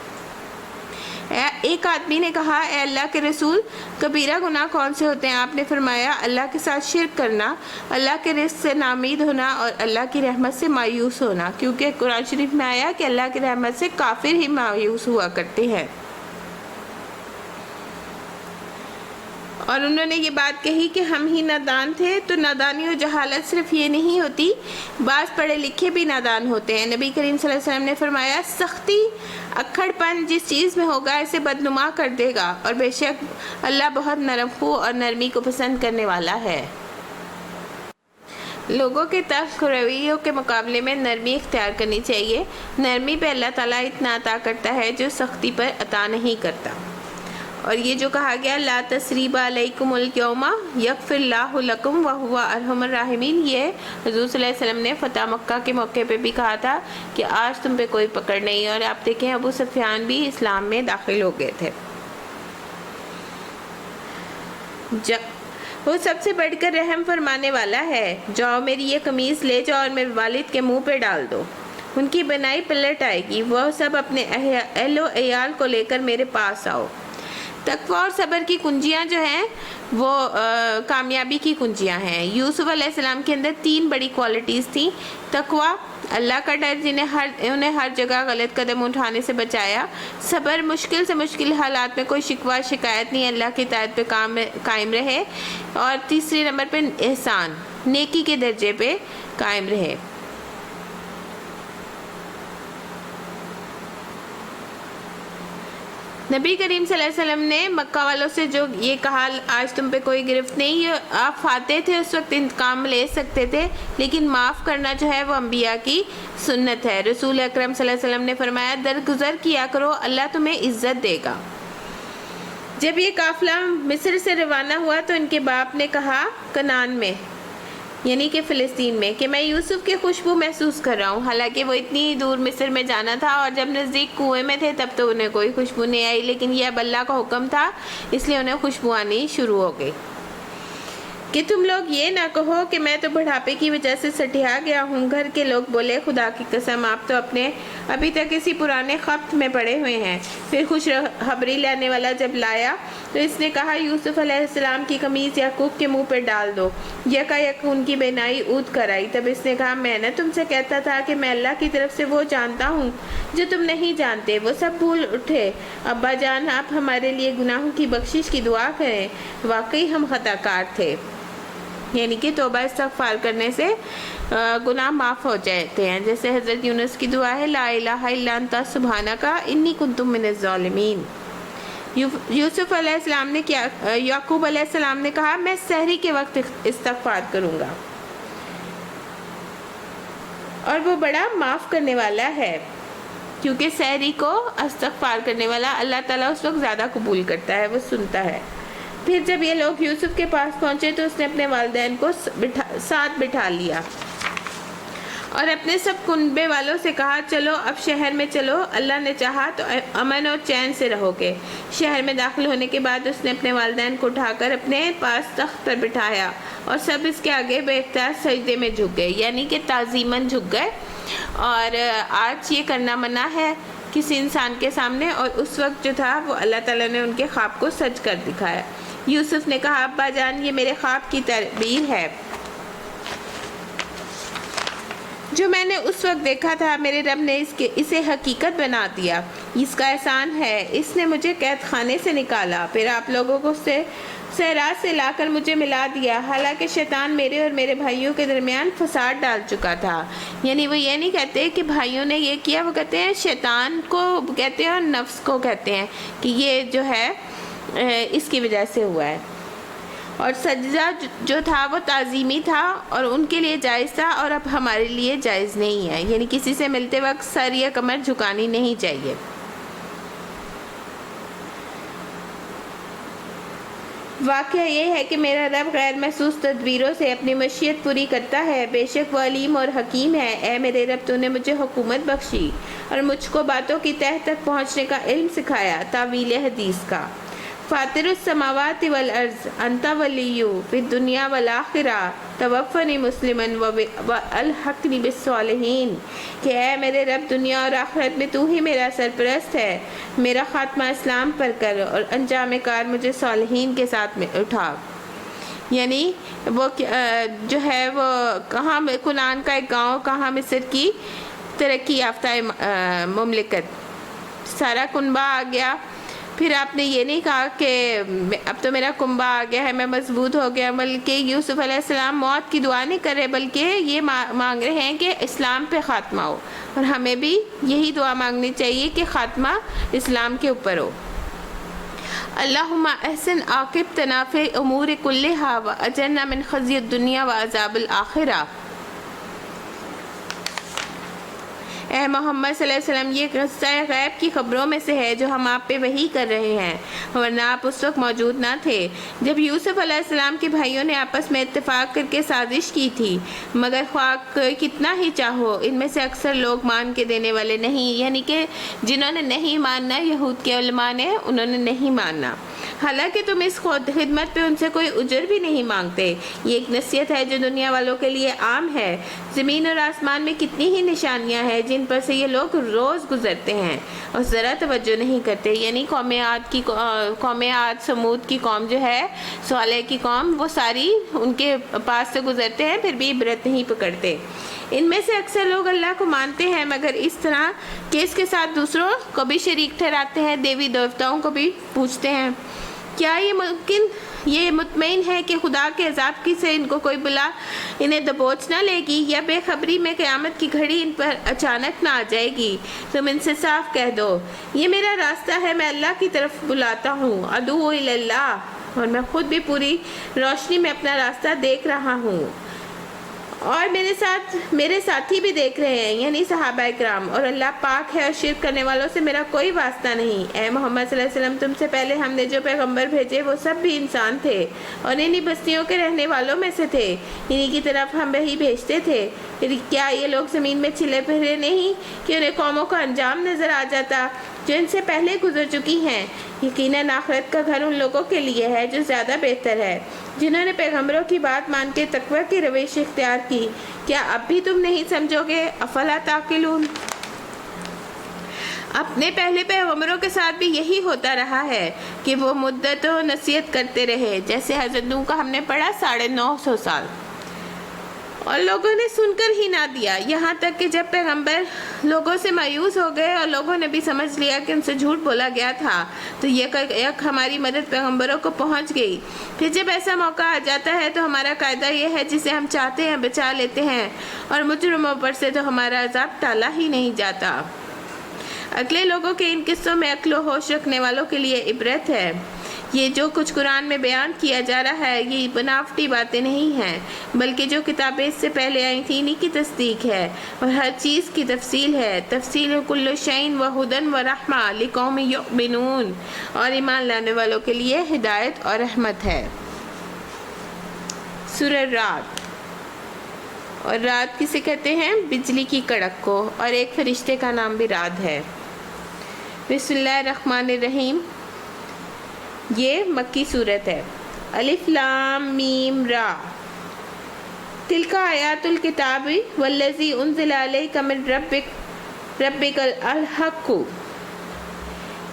A: ایک آدمی نے کہا، اے اللہ کے رسول، کبیرہ گناہ کون سے ہوتے ہیں؟ آپ نے فرمایا، اللہ کے ساتھ شرک کرنا، اللہ کے رزق سے نامید ہونا اور اللہ کی رحمت سے مایوس ہونا، کیونکہ قرآن شریف میں آیا کہ اللہ کی رحمت سے کافر ہی مایوس ہوا کرتے ہیں۔ اور انہوں نے یہ بات کہی کہ ہم ہی نادان تھے، تو نادانی و جہالت صرف یہ نہیں ہوتی، بعض پڑھے لکھے بھی نادان ہوتے ہیں۔ نبی کریم صلی اللہ علیہ وسلم نے فرمایا، سختی، اکھڑ پن جس چیز میں ہوگا اسے بدنما کر دے گا، اور بے شک اللہ بہت نرم خو اور نرمی کو پسند کرنے والا ہے۔ لوگوں کے تلخ رویوں کے مقابلے میں نرمی اختیار کرنی چاہیے۔ نرمی پہ اللہ تعالیٰ اتنا عطا کرتا ہے جو سختی پر عطا نہیں کرتا۔ اور یہ جو کہا گیا، لا تثریب علیکم الیوم یغفر اللہ لکم وہو ارحم الراحمین، یہ حضور صلی اللہ علیہ وسلم نے فتح مکہ کے موقع پہ بھی کہا تھا کہ آج تم پہ کوئی پکڑ نہیں۔ اور آپ دیکھیں، ابو سفیان بھی اسلام میں داخل ہو گئے تھے۔ وہ سب سے بڑھ کر رحم فرمانے والا ہے۔ جاؤ، میری یہ قمیض لے جاؤ اور میرے والد کے منہ پہ ڈال دو، ان کی بنائی پلٹ آئے گی۔ وہ سب اپنے اہل و عیال کو لے کر میرے پاس آؤ۔ تقوی اور صبر کی کنجیاں جو ہیں وہ کامیابی کی کنجیاں ہیں۔ یوسف علیہ السلام کے اندر 3 بڑی کوالٹیز تھیں۔ تقوی، اللہ کا ڈر انہیں ہر جگہ غلط قدم اٹھانے سے بچایا۔ صبر، مشکل سے مشکل حالات میں کوئی شکوہ شکایت نہیں، اللہ کی اطاعت پہ قائم رہے۔ اور تیسرے نمبر پہ احسان، نیکی کے درجے پہ قائم رہے۔ نبی کریم صلی اللہ علیہ وسلم نے مکہ والوں سے جو یہ کہا، آج تم پہ کوئی گرفت نہیں، یہ آپ فاتح تھے، اس وقت انتقام لے سکتے تھے، لیکن معاف کرنا جو ہے وہ انبیاء کی سنت ہے۔ رسول اکرم صلی اللہ علیہ وسلم نے فرمایا، درگزر کیا کرو، اللہ تمہیں عزت دے گا۔ جب یہ قافلہ مصر سے روانہ ہوا تو ان کے باپ نے کہا، کنعان میں یعنی کہ فلسطین میں، کہ میں یوسف کی خوشبو محسوس کر رہا ہوں۔ حالانکہ وہ اتنی دور مصر میں جانا تھا اور جب نزدیک کنویں میں تھے تب تو انہیں کوئی خوشبو نہیں آئی، لیکن یہ اب اللہ کا حکم تھا، اس لیے انہیں خوشبو آنی شروع ہو گئی۔ کہ تم لوگ یہ نہ کہو کہ میں تو بڑھاپے کی وجہ سے سٹیا گیا ہوں۔ گھر کے لوگ بولے خدا کی قسم آپ تو ابھی تک اسی پرانے خبت میں پڑے ہوئے ہیں۔ پھر خوشخبری لانے والا جب لایا تو اس نے کہا یوسف علیہ السلام کی قمیص یعقوب کے منہ پر ڈال دو۔ یکا یک ان کی بینائی اود کر آئی۔ تب اس نے کہا میں نے تم سے کہتا تھا کہ میں اللہ کی طرف سے وہ جانتا ہوں جو تم نہیں جانتے۔ وہ سب بھول اٹھے۔ ابا جان آپ ہمارے لیے گناہوں کی بخشش کی دعا کریں، واقعی ہم خطا کار تھے۔ یعنی کہ توبہ استغفار کرنے سے گناہ معاف ہو جاتے ہیں، جیسے حضرت یونس کی دعا ہے لا الہ الا انت سبحانک انی کنت من الظالمین۔ یوسف علیہ السلام نے کیا، یعقوب علیہ السلام نے کہا میں سحری کے وقت استغفار کروں گا، اور وہ بڑا معاف کرنے والا ہے، کیونکہ سحری کو استغفار کرنے والا اللہ تعالیٰ اس وقت زیادہ قبول کرتا ہے، وہ سنتا ہے۔ پھر جب یہ لوگ یوسف کے پاس پہنچے تو اس نے اپنے والدین کو ساتھ بٹھا لیا اور اپنے سب کنبے والوں سے کہا چلو اب شہر میں چلو، اللہ نے چاہا تو امن اور چین سے رہو گے۔ شہر میں داخل ہونے کے بعد اس نے اپنے والدین کو اٹھا کر اپنے پاس تخت پر بٹھایا اور سب اس کے آگے بے اختیار سجدے میں جھک گئے، یعنی کہ تعظیماً جھک گئے۔ اور آج یہ کرنا منع ہے کسی انسان کے سامنے، اور اس وقت جو تھا وہ اللہ تعالیٰ نے ان کے خواب کو سچ کر دکھایا۔ یوسف نے کہا ابا جان یہ میرے خواب کی تعبیر ہے جو میں نے اس وقت دیکھا تھا، میرے رب نے اسے حقیقت بنا دیا، اس کا احسان ہے، اس نے مجھے قید خانے سے نکالا، پھر آپ لوگوں کو صحرا سے لا کر مجھے ملا دیا، حالانکہ شیطان میرے اور میرے بھائیوں کے درمیان فساد ڈال چکا تھا۔ یعنی وہ یہ نہیں کہتے کہ بھائیوں نے یہ کیا، وہ کہتے ہیں شیطان کو کہتے ہیں اور نفس کو کہتے ہیں کہ یہ جو ہے اس کی وجہ سے ہوا ہے۔ اور سجدہ جو تھا وہ تعظیمی تھا اور ان کے لیے جائز تھا، اور اب ہمارے لیے جائز نہیں ہے، یعنی کسی سے ملتے وقت سر یا کمر جھکانی نہیں چاہیے۔ واقعہ یہ ہے کہ میرا رب غیر محسوس تدبیروں سے اپنی مشیت پوری کرتا ہے، بے شک وہ علیم اور حکیم ہے۔ اے میرے رب تو نے مجھے حکومت بخشی اور مجھ کو باتوں کی تہ تک پہنچنے کا علم سکھایا، تاویل حدیث کا۔ فاطر السماوات والارض انت ولی فی الدنیا والآخرہ توفنی مسلما والحقنی بالصالحین، کہ اے میرے رب دنیا اور آخرت میں تو ہی میرا سرپرست ہے، میرا خاتمہ اسلام پر کر اور انجام کار مجھے صالحین کے ساتھ میں اٹھا۔ یعنی وہ جو ہے وہ کہاں کنعان کا ایک گاؤں، کہاں مصر کی ترقی یافتہ مملکت، سارا کنبہ آ گیا۔ پھر آپ نے یہ نہیں کہا کہ اب تو میرا کنبہ آ گیا ہے، میں مضبوط ہو گیا، بلکہ یوسف علیہ السلام موت کی دعا نہیں کر رہے، بلکہ یہ مانگ رہے ہیں کہ اسلام پہ خاتمہ ہو، اور ہمیں بھی یہی دعا مانگنی چاہیے کہ خاتمہ اسلام کے اوپر ہو۔ اللہم احسن عاقبتنا فی امور کلہا واجرنا من خزی الدنیا وعذاب الآخرہ۔ اے محمد صلی اللہ علیہ وسلم یہ قصہ غیب کی خبروں میں سے ہے جو ہم آپ پہ وحی کر رہے ہیں، ورنہ آپ اس وقت موجود نہ تھے جب یوسف علیہ السلام کے بھائیوں نے آپس میں اتفاق کر کے سازش کی تھی، مگر خواہ کتنا ہی چاہو ان میں سے اکثر لوگ مان کے دینے والے نہیں، یعنی کہ جنہوں نے نہیں ماننا، یہود کے علماء نے، انہوں نے نہیں ماننا، حالانکہ تم اس خدمت پہ ان سے کوئی اجر بھی نہیں مانگتے۔ یہ ایک نصیحت ہے جو دنیا والوں کے لیے عام ہے۔ زمین اور آسمان میں کتنی ہی نشانیاں ہیں جن پر سے یہ لوگ روز گزرتے ہیں اور ذرا توجہ نہیں کرتے، یعنی قوم عاد سمود کی قوم جو ہے، صالح کی قوم، وہ ساری ان کے پاس سے گزرتے ہیں پھر بھی عبرت نہیں پکڑتے۔ ان میں سے اکثر لوگ اللہ کو مانتے ہیں مگر اس طرح کہ اس کے ساتھ دوسروں کو بھی شریک ٹھہراتے ہیں، دیوی دیوتاؤں کو بھی پوجتے ہیں۔ کیا یہ مطمئن ہے کہ خدا کے عذاب کی سے ان کو کوئی بلا انہیں دبوچ نہ لے گی، یا بے خبری میں قیامت کی گھڑی ان پر اچانک نہ آ جائے گی؟ تم ان سے صاف کہہ دو یہ میرا راستہ ہے، میں اللہ کی طرف بلاتا ہوں، ادعو الی اللہ، اور میں خود بھی پوری روشنی میں اپنا راستہ دیکھ رہا ہوں، اور میرے ساتھی بھی دیکھ رہے ہیں، یعنی صحابہ کرام، اور اللہ پاک ہے اور شرک کرنے والوں سے میرا کوئی واسطہ نہیں۔ اے محمد صلی اللہ علیہ وسلم تم سے پہلے ہم نے جو پیغمبر بھیجے وہ سب بھی انسان تھے اور انہی بستیوں کے رہنے والوں میں سے تھے، انہی کی طرف ہم وحی بھیجتے تھے۔ پھر کیا یہ لوگ زمین میں چلے پھرے نہیں کہ انہیں قوموں کا انجام نظر آ جاتا؟ جو ان سے پہلے گزر چکی ہیں۔ یقیناً آخرت کا گھر ان لوگوں کے لیے ہے جو زیادہ بہتر ہے، جنہوں نے پیغمبروں کی بات مان کے تقوی کی روش اختیار کی۔ کیا اب بھی تم نہیں سمجھو گے؟ افلا تعقلون۔ اپنے پہلے پیغمبروں کے ساتھ بھی یہی ہوتا رہا ہے کہ وہ مدت و نصیحت کرتے رہے، جیسے حضرت نوح کا ہم نے پڑھا 950 سال، اور لوگوں نے سن کر ہی نہ دیا، یہاں تک کہ جب پیغمبر لوگوں سے مایوس ہو گئے اور لوگوں نے بھی سمجھ لیا کہ ان سے جھوٹ بولا گیا تھا، تو یک ہماری مدد پیغمبروں کو پہنچ گئی۔ پھر جب ایسا موقع آ جاتا ہے تو ہمارا قاعدہ یہ ہے جسے ہم چاہتے ہیں بچا لیتے ہیں، اور مجرموں پر سے تو ہمارا عذاب ٹالا ہی نہیں جاتا۔ اگلے لوگوں کے ان قصوں میں عقل و ہوش رکھنے والوں کے لیے عبرت ہے۔ یہ جو کچھ قرآن میں بیان کیا جا رہا ہے یہ بناوٹی باتیں نہیں ہیں، بلکہ جو کتابیں اس سے پہلے آئی تھیں انہی کی تصدیق ہے، اور ہر چیز کی تفصیل ہے۔ تفصیل کل شیء وہدی ورحمۃ لقوم یؤمنون، اور ایمان لانے والوں کے لیے ہدایت اور رحمت ہے۔ سورہ رات۔ اور رات کسے کہتے ہیں؟ بجلی کی کڑک کو، اور ایک فرشتے کا نام بھی رات ہے۔ بسم اللہ الرحمن الرحیم۔ یہ مکی صورت ہے۔ الف لام میم را، تلک آیات الکتاب والذی انزل الیک من ربک الحق،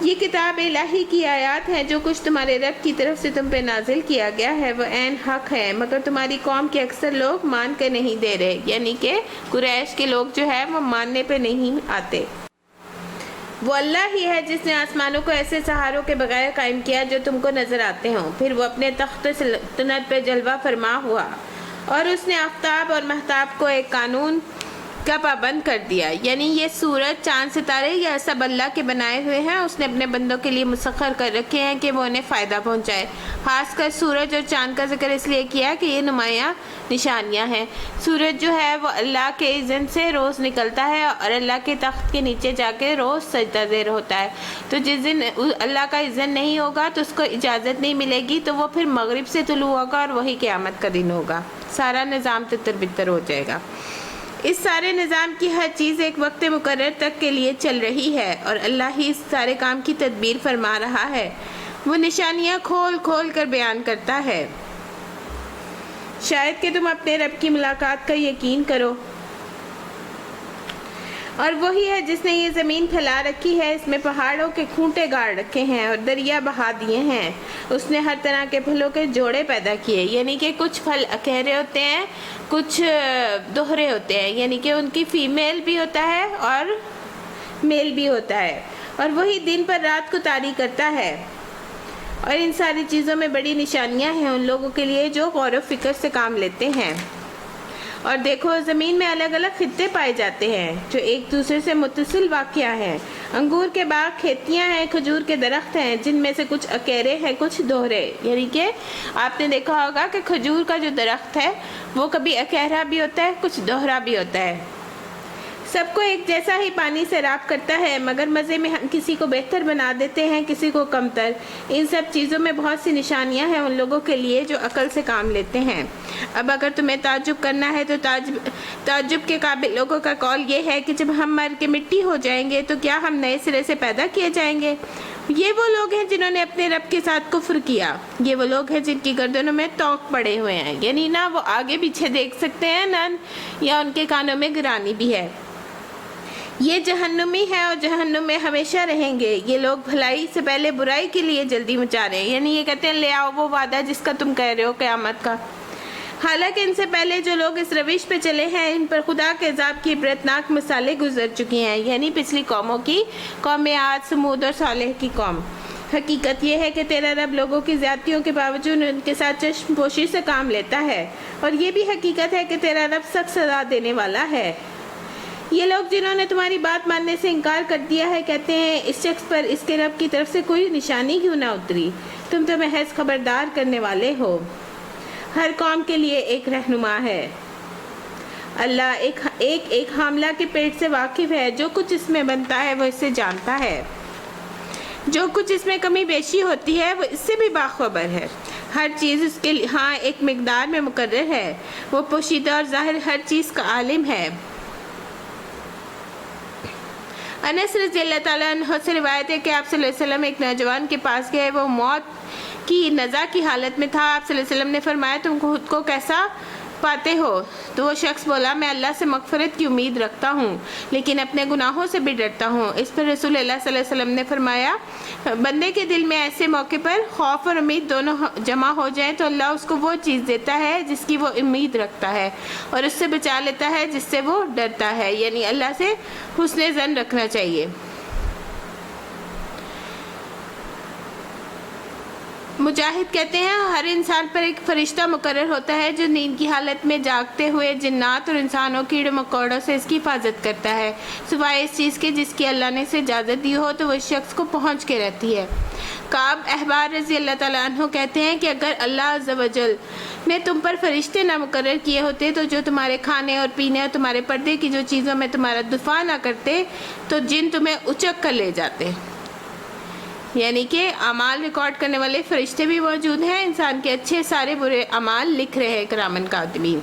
A: یہ کتاب الہی کی آیات ہیں، جو کچھ تمہارے رب کی طرف سے تم پہ نازل کیا گیا ہے وہ عین حق ہے، مگر تمہاری قوم کے اکثر لوگ مان کے نہیں دے رہے، یعنی کہ قریش کے لوگ جو ہے وہ ماننے پہ نہیں آتے۔ وہ اللہ ہی ہے جس نے آسمانوں کو ایسے سہاروں کے بغیر قائم کیا جو تم کو نظر آتے ہوں، پھر وہ اپنے تخت سلطنت پہ جلوہ فرما ہوا، اور اس نے آفتاب اور مہتاب کو ایک قانون کا پابند کر دیا، یعنی یہ سورج، چاند، ستارے یہ سب اللہ کے بنائے ہوئے ہیں، اس نے اپنے بندوں کے لیے مسخر کر رکھے ہیں کہ وہ انہیں فائدہ پہنچائے۔ خاص کر سورج اور چاند کا ذکر اس لیے کیا کہ یہ نمایاں نشانیاں ہیں۔ سورج جو ہے وہ اللہ کے اذن سے روز نکلتا ہے اور اللہ کے تخت کے نیچے جا کے روز سجدہ زیر ہوتا ہے، تو جس دن اللہ کا اذن نہیں ہوگا تو اس کو اجازت نہیں ملے گی، تو وہ پھر مغرب سے طلوع ہوگا اور وہی قیامت کا دن ہوگا، سارا نظام تتر بتر ہو جائے گا۔ اس سارے نظام کی ہر چیز ایک وقت مقرر تک کے لیے چل رہی ہے، اور اللہ ہی اس سارے کام کی تدبیر فرما رہا ہے۔ وہ نشانیاں کھول کھول کر بیان کرتا ہے، شاید کہ تم اپنے رب کی ملاقات کا یقین کرو۔ اور وہی ہے جس نے یہ زمین پھیلا رکھی ہے، اس میں پہاڑوں کے کھونٹے گاڑ رکھے ہیں اور دریا بہا دیے ہیں۔ اس نے ہر طرح کے پھلوں کے جوڑے پیدا کیے، یعنی کہ کچھ پھل اکہرے ہوتے ہیں، کچھ دوہرے ہوتے ہیں، یعنی کہ ان کی فیمیل بھی ہوتا ہے اور میل بھی ہوتا ہے، اور وہی دن پر رات کو طاری کرتا ہے۔ اور ان ساری چیزوں میں بڑی نشانیاں ہیں ان لوگوں کے لیے جو غور و فکر سے کام لیتے ہیں۔ اور دیکھو زمین میں الگ الگ خطے پائے جاتے ہیں جو ایک دوسرے سے متصل واقع ہیں۔ انگور کے باغ، کھیتیاں ہیں، کھجور کے درخت ہیں، جن میں سے کچھ اکیرے ہیں، کچھ دوہرے، یعنی کہ آپ نے دیکھا ہوگا کہ کھجور کا جو درخت ہے وہ کبھی اکیرا بھی ہوتا ہے، کچھ دوہرا بھی ہوتا ہے۔ سب کو ایک جیسا ہی پانی سے راکھ کرتا ہے، مگر مزے میں ہم کسی کو بہتر بنا دیتے ہیں، کسی کو کمتر۔ ان سب چیزوں میں بہت سی نشانیاں ہیں ان لوگوں کے لیے جو عقل سے کام لیتے ہیں۔ اب اگر تمہیں تعجب کرنا ہے تو تعجب کے قابل لوگوں کا قول یہ ہے کہ جب ہم مر کے مٹی ہو جائیں گے تو کیا ہم نئے سرے سے پیدا کیے جائیں گے؟ یہ وہ لوگ ہیں جنہوں نے اپنے رب کے ساتھ کفر کیا، یہ وہ لوگ ہیں جن کی گردنوں میں توق پڑے ہوئے ہیں، یعنی نہ وہ آگے پیچھے دیکھ سکتے ہیں نہ یا ان کے کانوں میں گرانی بھی ہے۔ یہ جہنمی ہے اور جہنم میں ہمیشہ رہیں گے۔ یہ لوگ بھلائی سے پہلے برائی کے لیے جلدی مچا رہے ہیں، یعنی یہ کہتے ہیں لے آؤ وہ وعدہ جس کا تم کہہ رہے ہو قیامت کا۔ حالانکہ ان سے پہلے جو لوگ اس روش پہ چلے ہیں ان پر خدا کے عذاب کی عبرتناک مثالیں گزر چکی ہیں، یعنی پچھلی قوموں کی، قوم عاد، سمود اور صالح کی قوم۔ حقیقت یہ ہے کہ تیرا رب لوگوں کی زیادتیوں کے باوجود ان کے ساتھ چشم پوشی سے کام لیتا ہے، اور یہ بھی حقیقت ہے کہ تیرا رب سخت سزا دینے والا ہے۔ یہ لوگ جنہوں نے تمہاری بات ماننے سے انکار کر دیا ہے کہتے ہیں اس شخص پر اس کے رب کی طرف سے کوئی نشانی کیوں نہ اتری؟ تم تو محض خبردار کرنے والے ہو۔ ہر قوم کے لیے ایک رہنما ہے۔ اللہ ایک حاملہ کے پیٹ سے واقف ہے، جو کچھ اس میں بنتا ہے وہ اس سے جانتا ہے، جو کچھ اس میں کمی بیشی ہوتی ہے وہ اس سے بھی باخبر ہے۔ ہر چیز اس کے ہاں ایک مقدار میں مقرر ہے، وہ پوشیدہ اور ظاہر ہر چیز کا عالم ہے۔ انس رضی اللہ تعالیٰ عنہ سے روایت ہے کہ آپ صلی اللہ علیہ وسلم ایک نوجوان کے پاس گئے، وہ موت کی نزع کی حالت میں تھا۔ آپ صلی اللہ علیہ وسلم نے فرمایا تم خود کو کیسا پاتے ہو؟ تو وہ شخص بولا میں اللہ سے مغفرت کی امید رکھتا ہوں لیکن اپنے گناہوں سے بھی ڈرتا ہوں۔ اس پر رسول اللہ صلی اللہ علیہ وسلم نے فرمایا بندے کے دل میں ایسے موقع پر خوف اور امید دونوں جمع ہو جائیں تو اللہ اس کو وہ چیز دیتا ہے جس کی وہ امید رکھتا ہے اور اس سے بچا لیتا ہے جس سے وہ ڈرتا ہے، یعنی اللہ سے حسن ظن رکھنا چاہیے۔ مجاہد کہتے ہیں ہر انسان پر ایک فرشتہ مقرر ہوتا ہے جو نیند کی حالت میں جاگتے ہوئے جنات اور انسانوں کیڑے مکوڑوں سے اس کی حفاظت کرتا ہے سوائے اس چیز کے جس کی اللہ نے اسے اجازت دی ہو تو وہ شخص کو پہنچ کے رہتی ہے۔ کعب احبار رضی اللہ تعالیٰ عنہ کہتے ہیں کہ اگر اللہ عز و جل نے تم پر فرشتے نہ مقرر کیے ہوتے تو جو تمہارے کھانے اور پینے اور تمہارے پردے کی جو چیزوں میں تمہارا دفاع نہ کرتے تو جن تمہیں اچک کر لے جاتے، یعنی کہ اعمال ریکارڈ کرنے والے فرشتے بھی موجود ہیں، انسان کے اچھے سارے برے اعمال لکھ رہے ہیں کرامن کاتبین۔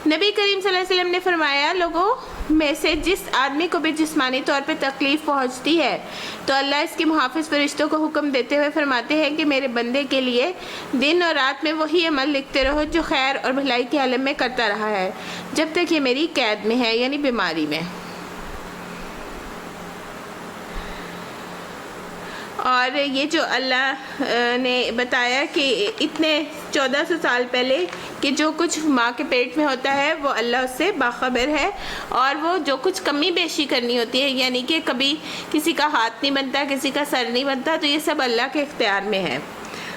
A: نبی کریم صلی اللہ علیہ وسلم نے فرمایا لوگوں میں سے جس آدمی کو بھی جسمانی طور پہ تکلیف پہنچتی ہے تو اللہ اس کے محافظ فرشتوں کو حکم دیتے ہوئے فرماتے ہیں کہ میرے بندے کے لیے دن اور رات میں وہی عمل لکھتے رہو جو خیر اور بھلائی کے عالم میں کرتا رہا ہے جب تک یہ میری قید میں ہے، یعنی بیماری میں۔ اور یہ جو اللہ نے بتایا کہ اتنے 1400 سال پہلے کہ جو کچھ ماں کے پیٹ میں ہوتا ہے وہ اللہ اس سے باخبر ہے، اور وہ جو کچھ کمی بیشی کرنی ہوتی ہے یعنی کہ کبھی کسی کا ہاتھ نہیں بنتا، کسی کا سر نہیں بنتا، تو یہ سب اللہ کے اختیار میں ہے۔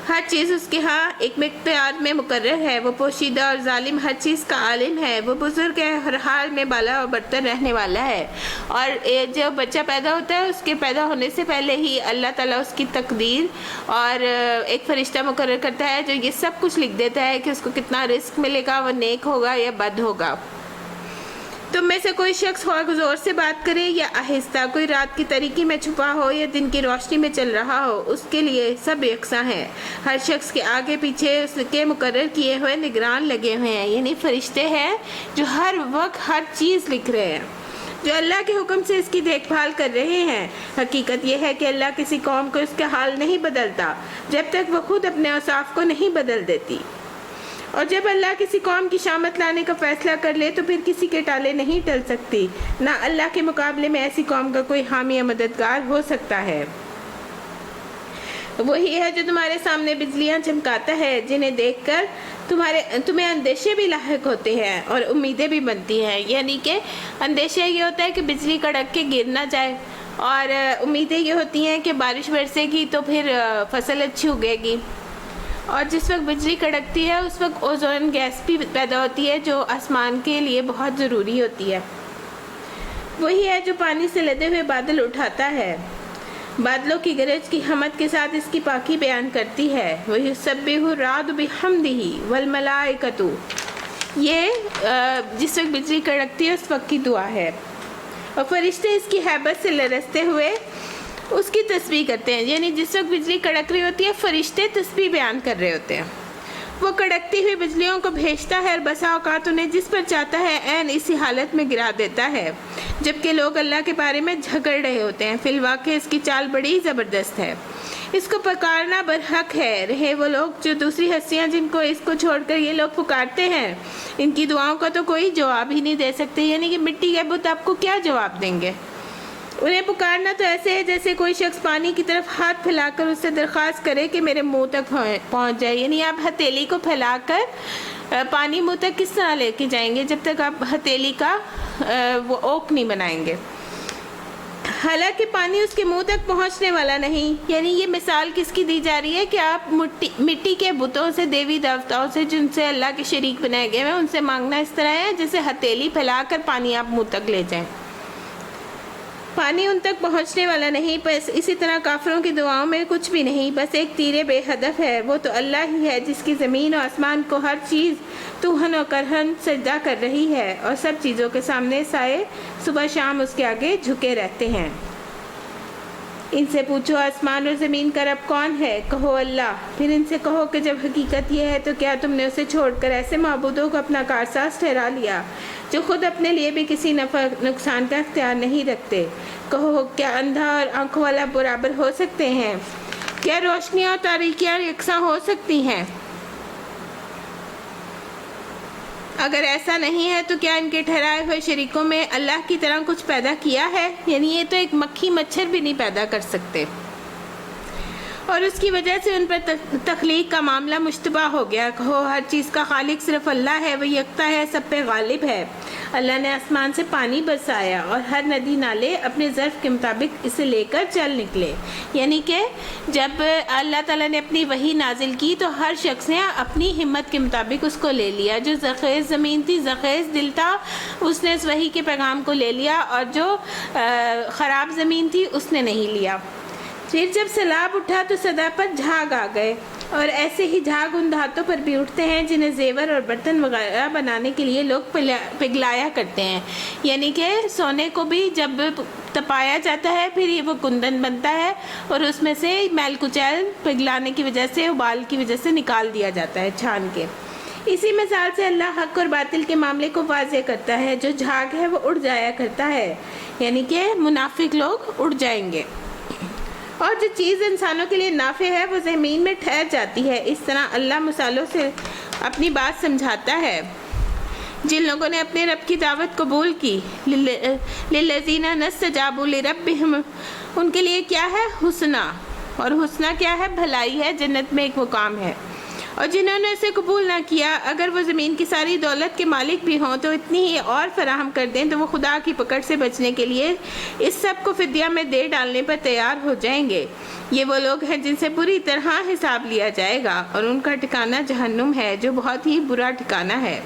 A: ہر چیز اس کے ہاں ایک مقدار میں مقرر ہے، وہ پوشیدہ اور ظالم ہر چیز کا عالم ہے، وہ بزرگ ہے، ہر حال میں بالا اور برتر رہنے والا ہے۔ اور جب بچہ پیدا ہوتا ہے اس کے پیدا ہونے سے پہلے ہی اللہ تعالیٰ اس کی تقدیر اور ایک فرشتہ مقرر کرتا ہے جو یہ سب کچھ لکھ دیتا ہے کہ اس کو کتنا رزق ملے گا، وہ نیک ہوگا یا بد ہوگا۔ تم میں سے کوئی شخص خواہ زور سے بات کرے یا آہستہ، کوئی رات کی تاریکی میں چھپا ہو یا دن کی روشنی میں چل رہا ہو، اس کے لیے سب یکساں ہیں۔ ہر شخص کے آگے پیچھے اس کے مقرر کیے ہوئے نگران لگے ہوئے ہیں، یعنی فرشتے ہیں جو ہر وقت ہر چیز لکھ رہے ہیں، جو اللہ کے حکم سے اس کی دیکھ بھال کر رہے ہیں۔ حقیقت یہ ہے کہ اللہ کسی قوم کو اس کا حال نہیں بدلتا جب تک وہ خود اپنے اوصاف کو نہیں بدل دیتی، اور جب اللہ کسی قوم کی شامت لانے کا فیصلہ کر لے تو پھر کسی کے ٹالے نہیں ٹل سکتی، نہ اللہ کے مقابلے میں ایسی قوم کا کوئی حامی یا مددگار ہو سکتا ہے۔ وہی ہے جو تمہارے سامنے بجلیاں چمکاتا ہے جنہیں دیکھ کر تمہیں اندیشے بھی لاحق ہوتے ہیں اور امیدیں بھی بنتی ہیں، یعنی کہ اندیشہ یہ ہوتا ہے کہ بجلی کڑک کے گر نہ جائے، اور امیدیں یہ ہوتی ہیں کہ بارش برسے گی تو پھر فصل اچھی اگے گی۔ اور جس وقت بجلی کڑکتی ہے اس وقت اوزون گیس بھی پیدا ہوتی ہے جو آسمان کے لیے بہت ضروری ہوتی ہے۔ وہی ہے جو پانی سے لدے ہوئے بادل اٹھاتا ہے، بادلوں کی گرج کی حمد کے ساتھ اس کی پاکی بیان کرتی ہے۔ وَيُسَبِّحُ الرَّعْدُ بِحَمْدِهِ وَالْمَلَائِكَةُ، یہ جس وقت بجلی کڑکتی ہے اس وقت کی دعا ہے، اور فرشتے اس کی ہیبت سے لرزتے ہوئے اس کی تسبیح کرتے ہیں، یعنی جس وقت بجلی کڑک رہی ہوتی ہے فرشتے تسبیح بیان کر رہے ہوتے ہیں۔ وہ کڑکتی ہوئی بجلیوں کو بھیجتا ہے اور بسا اوقات انہیں جس پر چاہتا ہے عین اسی حالت میں گرا دیتا ہے، جبکہ لوگ اللہ کے بارے میں جھگڑ رہے ہوتے ہیں۔ فی الواقع اس کی چال بڑی زبردست ہے، اس کو پکارنا برحق ہے۔ رہے وہ لوگ جو دوسری ہستیاں جن کو اس کو چھوڑ کر یہ لوگ پکارتے ہیں، ان کی دعاؤں کا تو کوئی جواب ہی نہیں دے سکتے، یعنی کہ مٹی کے بت آپ کو کیا جواب دیں گے؟ انہیں پکارنا تو ایسے ہے جیسے کوئی شخص پانی کی طرف ہاتھ پھیلا کر اس سے درخواست کرے کہ میرے منہ تک پہنچ جائے، یعنی آپ ہتھیلی کو پھیلا کر پانی منہ تک کس طرح لے کے جائیں گے جب تک آپ ہتھیلی کا وہ اوک نہیں بنائیں گے؟ حالانکہ پانی اس کے منہ تک پہنچنے والا نہیں، یعنی یہ مثال کس کی دی جا رہی ہے کہ آپ مٹی کے بتوں سے، دیوی دیوتاؤں سے جن سے اللہ کے شریک بنائے گئے ہیں، ان سے مانگنا اس طرح ہے جیسے ہتھیلی پھیلا کر پانی آپ منہ تک لے جائیں، پانی ان تک پہنچنے والا نہیں۔ بس اسی طرح کافروں کی دعاؤں میں کچھ بھی نہیں، بس ایک تیر بے ہدف ہے۔ وہ تو اللہ ہی ہے جس کی زمین و آسمان کو ہر چیز توہن و کرہن سجدہ کر رہی ہے، اور سب چیزوں کے سامنے سائے صبح شام اس کے آگے جھکے رہتے ہیں۔ ان سے پوچھو آسمان اور زمین کا رب کون ہے؟ کہو اللہ۔ پھر ان سے کہو کہ جب حقیقت یہ ہے تو کیا تم نے اسے چھوڑ کر ایسے معبودوں کو اپنا کارساز ٹھہرا لیا جو خود اپنے لیے بھی کسی نفع نقصان کا اختیار نہیں رکھتے؟ کہو کیا اندھا اور آنکھوں والا برابر ہو سکتے ہیں؟ کیا روشنیاں اور تاریکیاں یکساں ہو سکتی ہیں؟ اگر ایسا نہیں ہے تو کیا ان کے ٹھہرائے ہوئے شریکوں میں اللہ کی طرح کچھ پیدا کیا ہے؟ یعنی یہ تو ایک مکھی مچھر بھی نہیں پیدا کر سکتے، اور اس کی وجہ سے ان پر تخلیق کا معاملہ مشتبہ ہو گیا۔ کہو ہر چیز کا خالق صرف اللہ ہے، وہ یکتا ہے، سب پہ غالب ہے۔ اللہ نے آسمان سے پانی برسایا اور ہر ندی نالے اپنے ظرف کے مطابق اسے لے کر چل نکلے، یعنی کہ جب اللہ تعالیٰ نے اپنی وحی نازل کی تو ہر شخص نے اپنی ہمت کے مطابق اس کو لے لیا۔ جو زرخیز زمین تھی، زرخیز دل تھا، اس نے اس وحی کے پیغام کو لے لیا، اور جو خراب زمین تھی اس نے نہیں لیا۔ پھر جب سیلاب اٹھا تو سطح پر جھاگ آ گئے، اور ایسے ہی جھاگ ان دھاتوں پر بھی اٹھتے ہیں جنہیں زیور اور برتن وغیرہ بنانے کے لیے لوگ پگھلایا کرتے ہیں، یعنی کہ سونے کو بھی جب تپایا جاتا ہے پھر یہ وہ کندن بنتا ہے، اور اس میں سے میل کچیل پگھلانے کی وجہ سے، ابال کی وجہ سے نکال دیا جاتا ہے چھان کے۔ اسی مثال سے اللہ حق اور باطل کے معاملے کو واضح کرتا ہے۔ جو جھاگ ہے وہ اڑ جایا کرتا ہے، یعنی کہ منافق لوگ اڑ جائیں گے، اور جو چیز انسانوں کے لیے نافع ہے وہ زمین میں ٹھہر جاتی ہے۔ اس طرح اللہ مثالوں سے اپنی بات سمجھاتا ہے۔ جن لوگوں نے اپنے رب کی دعوت قبول کی، للذین استجابوا لربہم، ان کے لیے کیا ہے؟ حسنہ، اور حسنہ کیا ہے؟ بھلائی ہے، جنت میں ایک مقام ہے۔ اور جنہوں نے اسے قبول نہ کیا، اگر وہ زمین کی ساری دولت کے مالک بھی ہوں تو اتنی ہی اور فراہم کر دیں تو وہ خدا کی پکڑ سے بچنے کے لیے اس سب کو فدیہ میں دے ڈالنے پر تیار ہو جائیں گے۔ یہ وہ لوگ ہیں جن سے بری طرح حساب لیا جائے گا، اور ان کا ٹھکانہ جہنم ہے جو بہت ہی برا ٹھکانہ ہے۔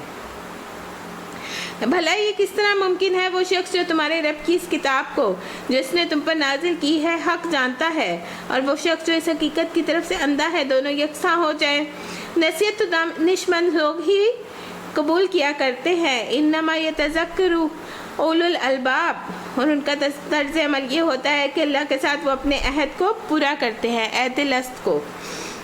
A: بھلا یہ کس طرح ممکن ہے؟ وہ شخص جو تمہارے رب کی اس کتاب کو جس نے تم پر نازل کی ہے حق جانتا ہے، اور وہ شخص جو اس حقیقت کی طرف سے اندھا ہے، دونوں یکساں ہو جائیں۔ نصیحت تو دانشمند لوگ ہی قبول کیا کرتے ہیں۔ انما یتذکر اولو الالباب، اور ان کا طرز عمل یہ ہوتا ہے کہ اللہ کے ساتھ وہ اپنے عہد کو پورا کرتے ہیں، عہد الست کو،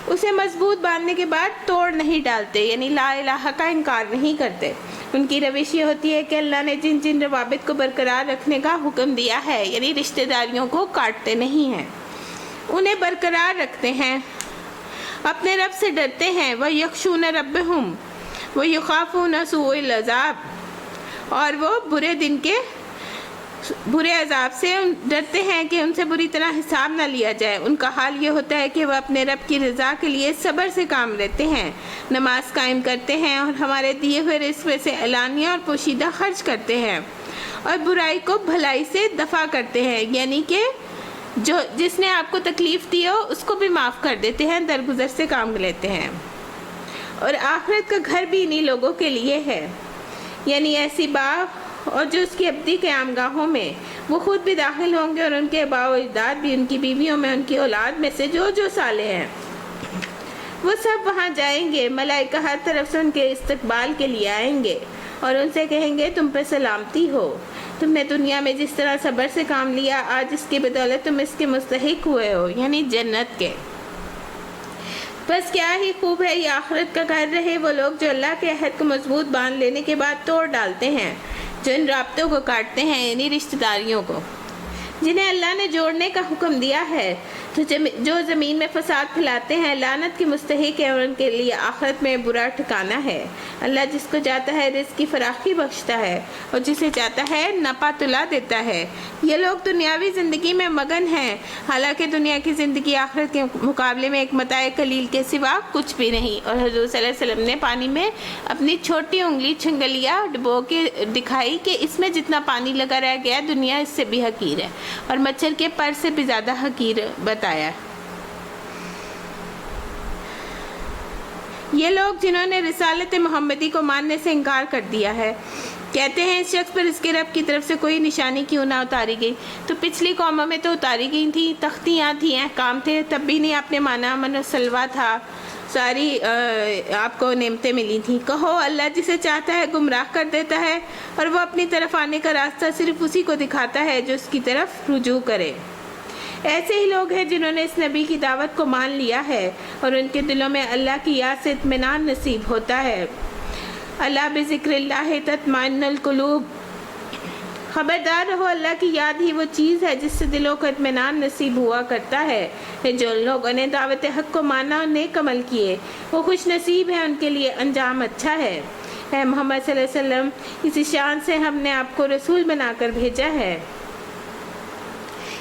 A: اسے مضبوط باندھنے کے بعد توڑ نہیں ڈالتے، یعنی لا الہ کا انکار نہیں کرتے۔ ان کی روش یہ ہوتی ہے کہ اللہ نے جن جن روابط کو برقرار رکھنے کا حکم دیا ہے، یعنی رشتہ داریوں کو کاٹتے نہیں ہیں، انہیں برقرار رکھتے ہیں، اپنے رب سے ڈرتے ہیں۔ وَيَخْشُونَ رَبَّهُمْ وَيَخَافُونَ سُوءَ الْعَذَابِ، اور وہ برے عذاب سے ڈرتے ہیں کہ ان سے بری طرح حساب نہ لیا جائے۔ ان کا حال یہ ہوتا ہے کہ وہ اپنے رب کی رضا کے لیے صبر سے کام لیتے ہیں، نماز قائم کرتے ہیں، اور ہمارے دیے ہوئے رزق میں سے اعلانیہ اور پوشیدہ خرچ کرتے ہیں، اور برائی کو بھلائی سے دفع کرتے ہیں، یعنی کہ جس نے آپ کو تکلیف دی ہو اس کو بھی معاف کر دیتے ہیں، درگزر سے کام لیتے ہیں۔ اور آخرت کا گھر بھی انہی لوگوں کے لیے ہے، یعنی ایسی باغ اور جو اس کی ابدی قیام گاہوں میں وہ خود بھی داخل ہوں گے، اور ان کے آباء و اجداد بھی، ان کی بیویوں میں، ان کی اولاد میں سے جو صالح ہیں وہ سب وہاں جائیں گے۔ ملائکہ ہر طرف سے ان کے استقبال کے لیے آئیں گے اور ان سے کہیں گے تم پہ سلامتی ہو، تم نے دنیا میں جس طرح صبر سے کام لیا، آج اس کی بدولت تم اس کے مستحق ہوئے ہو، یعنی جنت کے۔ بس کیا ہی خوب ہے یہ آخرت کا گھر رہے وہ لوگ جو اللہ کے عہد کو مضبوط باندھ لینے کے بعد توڑ ڈالتے ہیں، جو ان رابطوں کو کاٹتے ہیں، یعنی رشتہ داریوں کو جنہیں اللہ نے جوڑنے کا حکم دیا ہے، تو جو زمین میں فساد پھیلاتے ہیں لعنت کی مستحق ہے، اور ان کے لیے آخرت میں برا ٹھکانہ ہے۔ اللہ جس کو چاہتا ہے رزق کی فراخی بخشتا ہے، اور جسے چاہتا ہے نپا تلا دیتا ہے۔ یہ لوگ دنیاوی زندگی میں مگن ہیں، حالانکہ دنیا کی زندگی آخرت کے مقابلے میں ایک متاع قلیل کے سوا کچھ بھی نہیں۔ اور حضور صلی اللہ علیہ وسلم نے پانی میں اپنی چھوٹی انگلی چھنگلیا ڈبو کے دکھائی کہ اس میں جتنا پانی لگا رہ گیا دنیا اس سے بھی حقیر ہے، اور مچھر کے پر سے بھی زیادہ حقیر بتایا۔ یہ لوگ جنہوں نے رسالت محمدی کو ماننے سے انکار کر دیا ہے کہتے ہیں اس شخص پر اس کے رب کی طرف سے کوئی نشانی کیوں نہ اتاری گئی؟ تو پچھلی قوموں میں تو اتاری گئی تھیں، تختیاں تھیں، احکام تھے، تب بھی نہیں آپ نے مانا، امن و سلوہ تھا، ساری آپ کو نعمتیں ملی تھیں۔ کہو اللہ جسے چاہتا ہے گمراہ کر دیتا ہے، اور وہ اپنی طرف آنے کا راستہ صرف اسی کو دکھاتا ہے جو اس کی طرف رجوع کرے۔ ایسے ہی لوگ ہیں جنہوں نے اس نبی کی دعوت کو مان لیا ہے اور ان کے دلوں میں اللہ کی یاد سے اطمینان نصیب ہوتا ہے۔ اللہ بذکر اللہ تطمئن القلوب، خبردار رہو اللہ کی یاد ہی وہ چیز ہے جس سے دلوں کو اطمینان نصیب ہوا کرتا ہے۔ جو لوگوں نے دعوت حق کو مانا اور نیک عمل کیے وہ خوش نصیب ہیں، ان کے لیے انجام اچھا ہے۔ اے محمد صلی اللہ علیہ وسلم، اسی شان سے ہم نے آپ کو رسول بنا کر بھیجا ہے،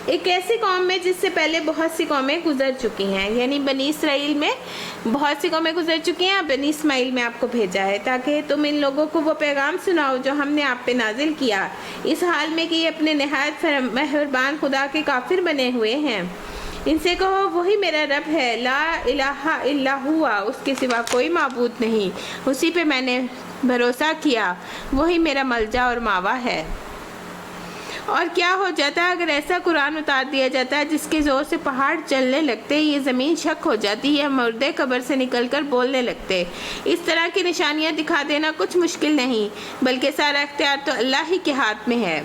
A: ایک ایسی قوم میں جس سے پہلے بہت سی قومیں گزر چکی ہیں، یعنی بنی اسرائیل میں بہت سی قومیں گزر چکی ہیں، بنی اسماعیل میں آپ کو بھیجا ہے تاکہ تم ان لوگوں کو وہ پیغام سناؤ جو ہم نے آپ پہ نازل کیا، اس حال میں کہ یہ اپنے نہایت مہربان خدا کے کافر بنے ہوئے ہیں۔ ان سے کہو وہی میرا رب ہے، لا الہ الا ہوا، اس کے سوا کوئی معبود نہیں، اسی پہ میں نے بھروسہ کیا، وہی میرا ملجا اور ماوا ہے۔ اور کیا ہو جاتا ہے اگر ایسا قرآن اتار دیا جاتا ہے جس کے زور سے پہاڑ چلنے لگتے، یہ زمین شک ہو جاتی ہے، مردے قبر سے نکل کر بولنے لگتے۔ اس طرح کی نشانیاں دکھا دینا کچھ مشکل نہیں، بلکہ سارا اختیار تو اللہ ہی کے ہاتھ میں ہے۔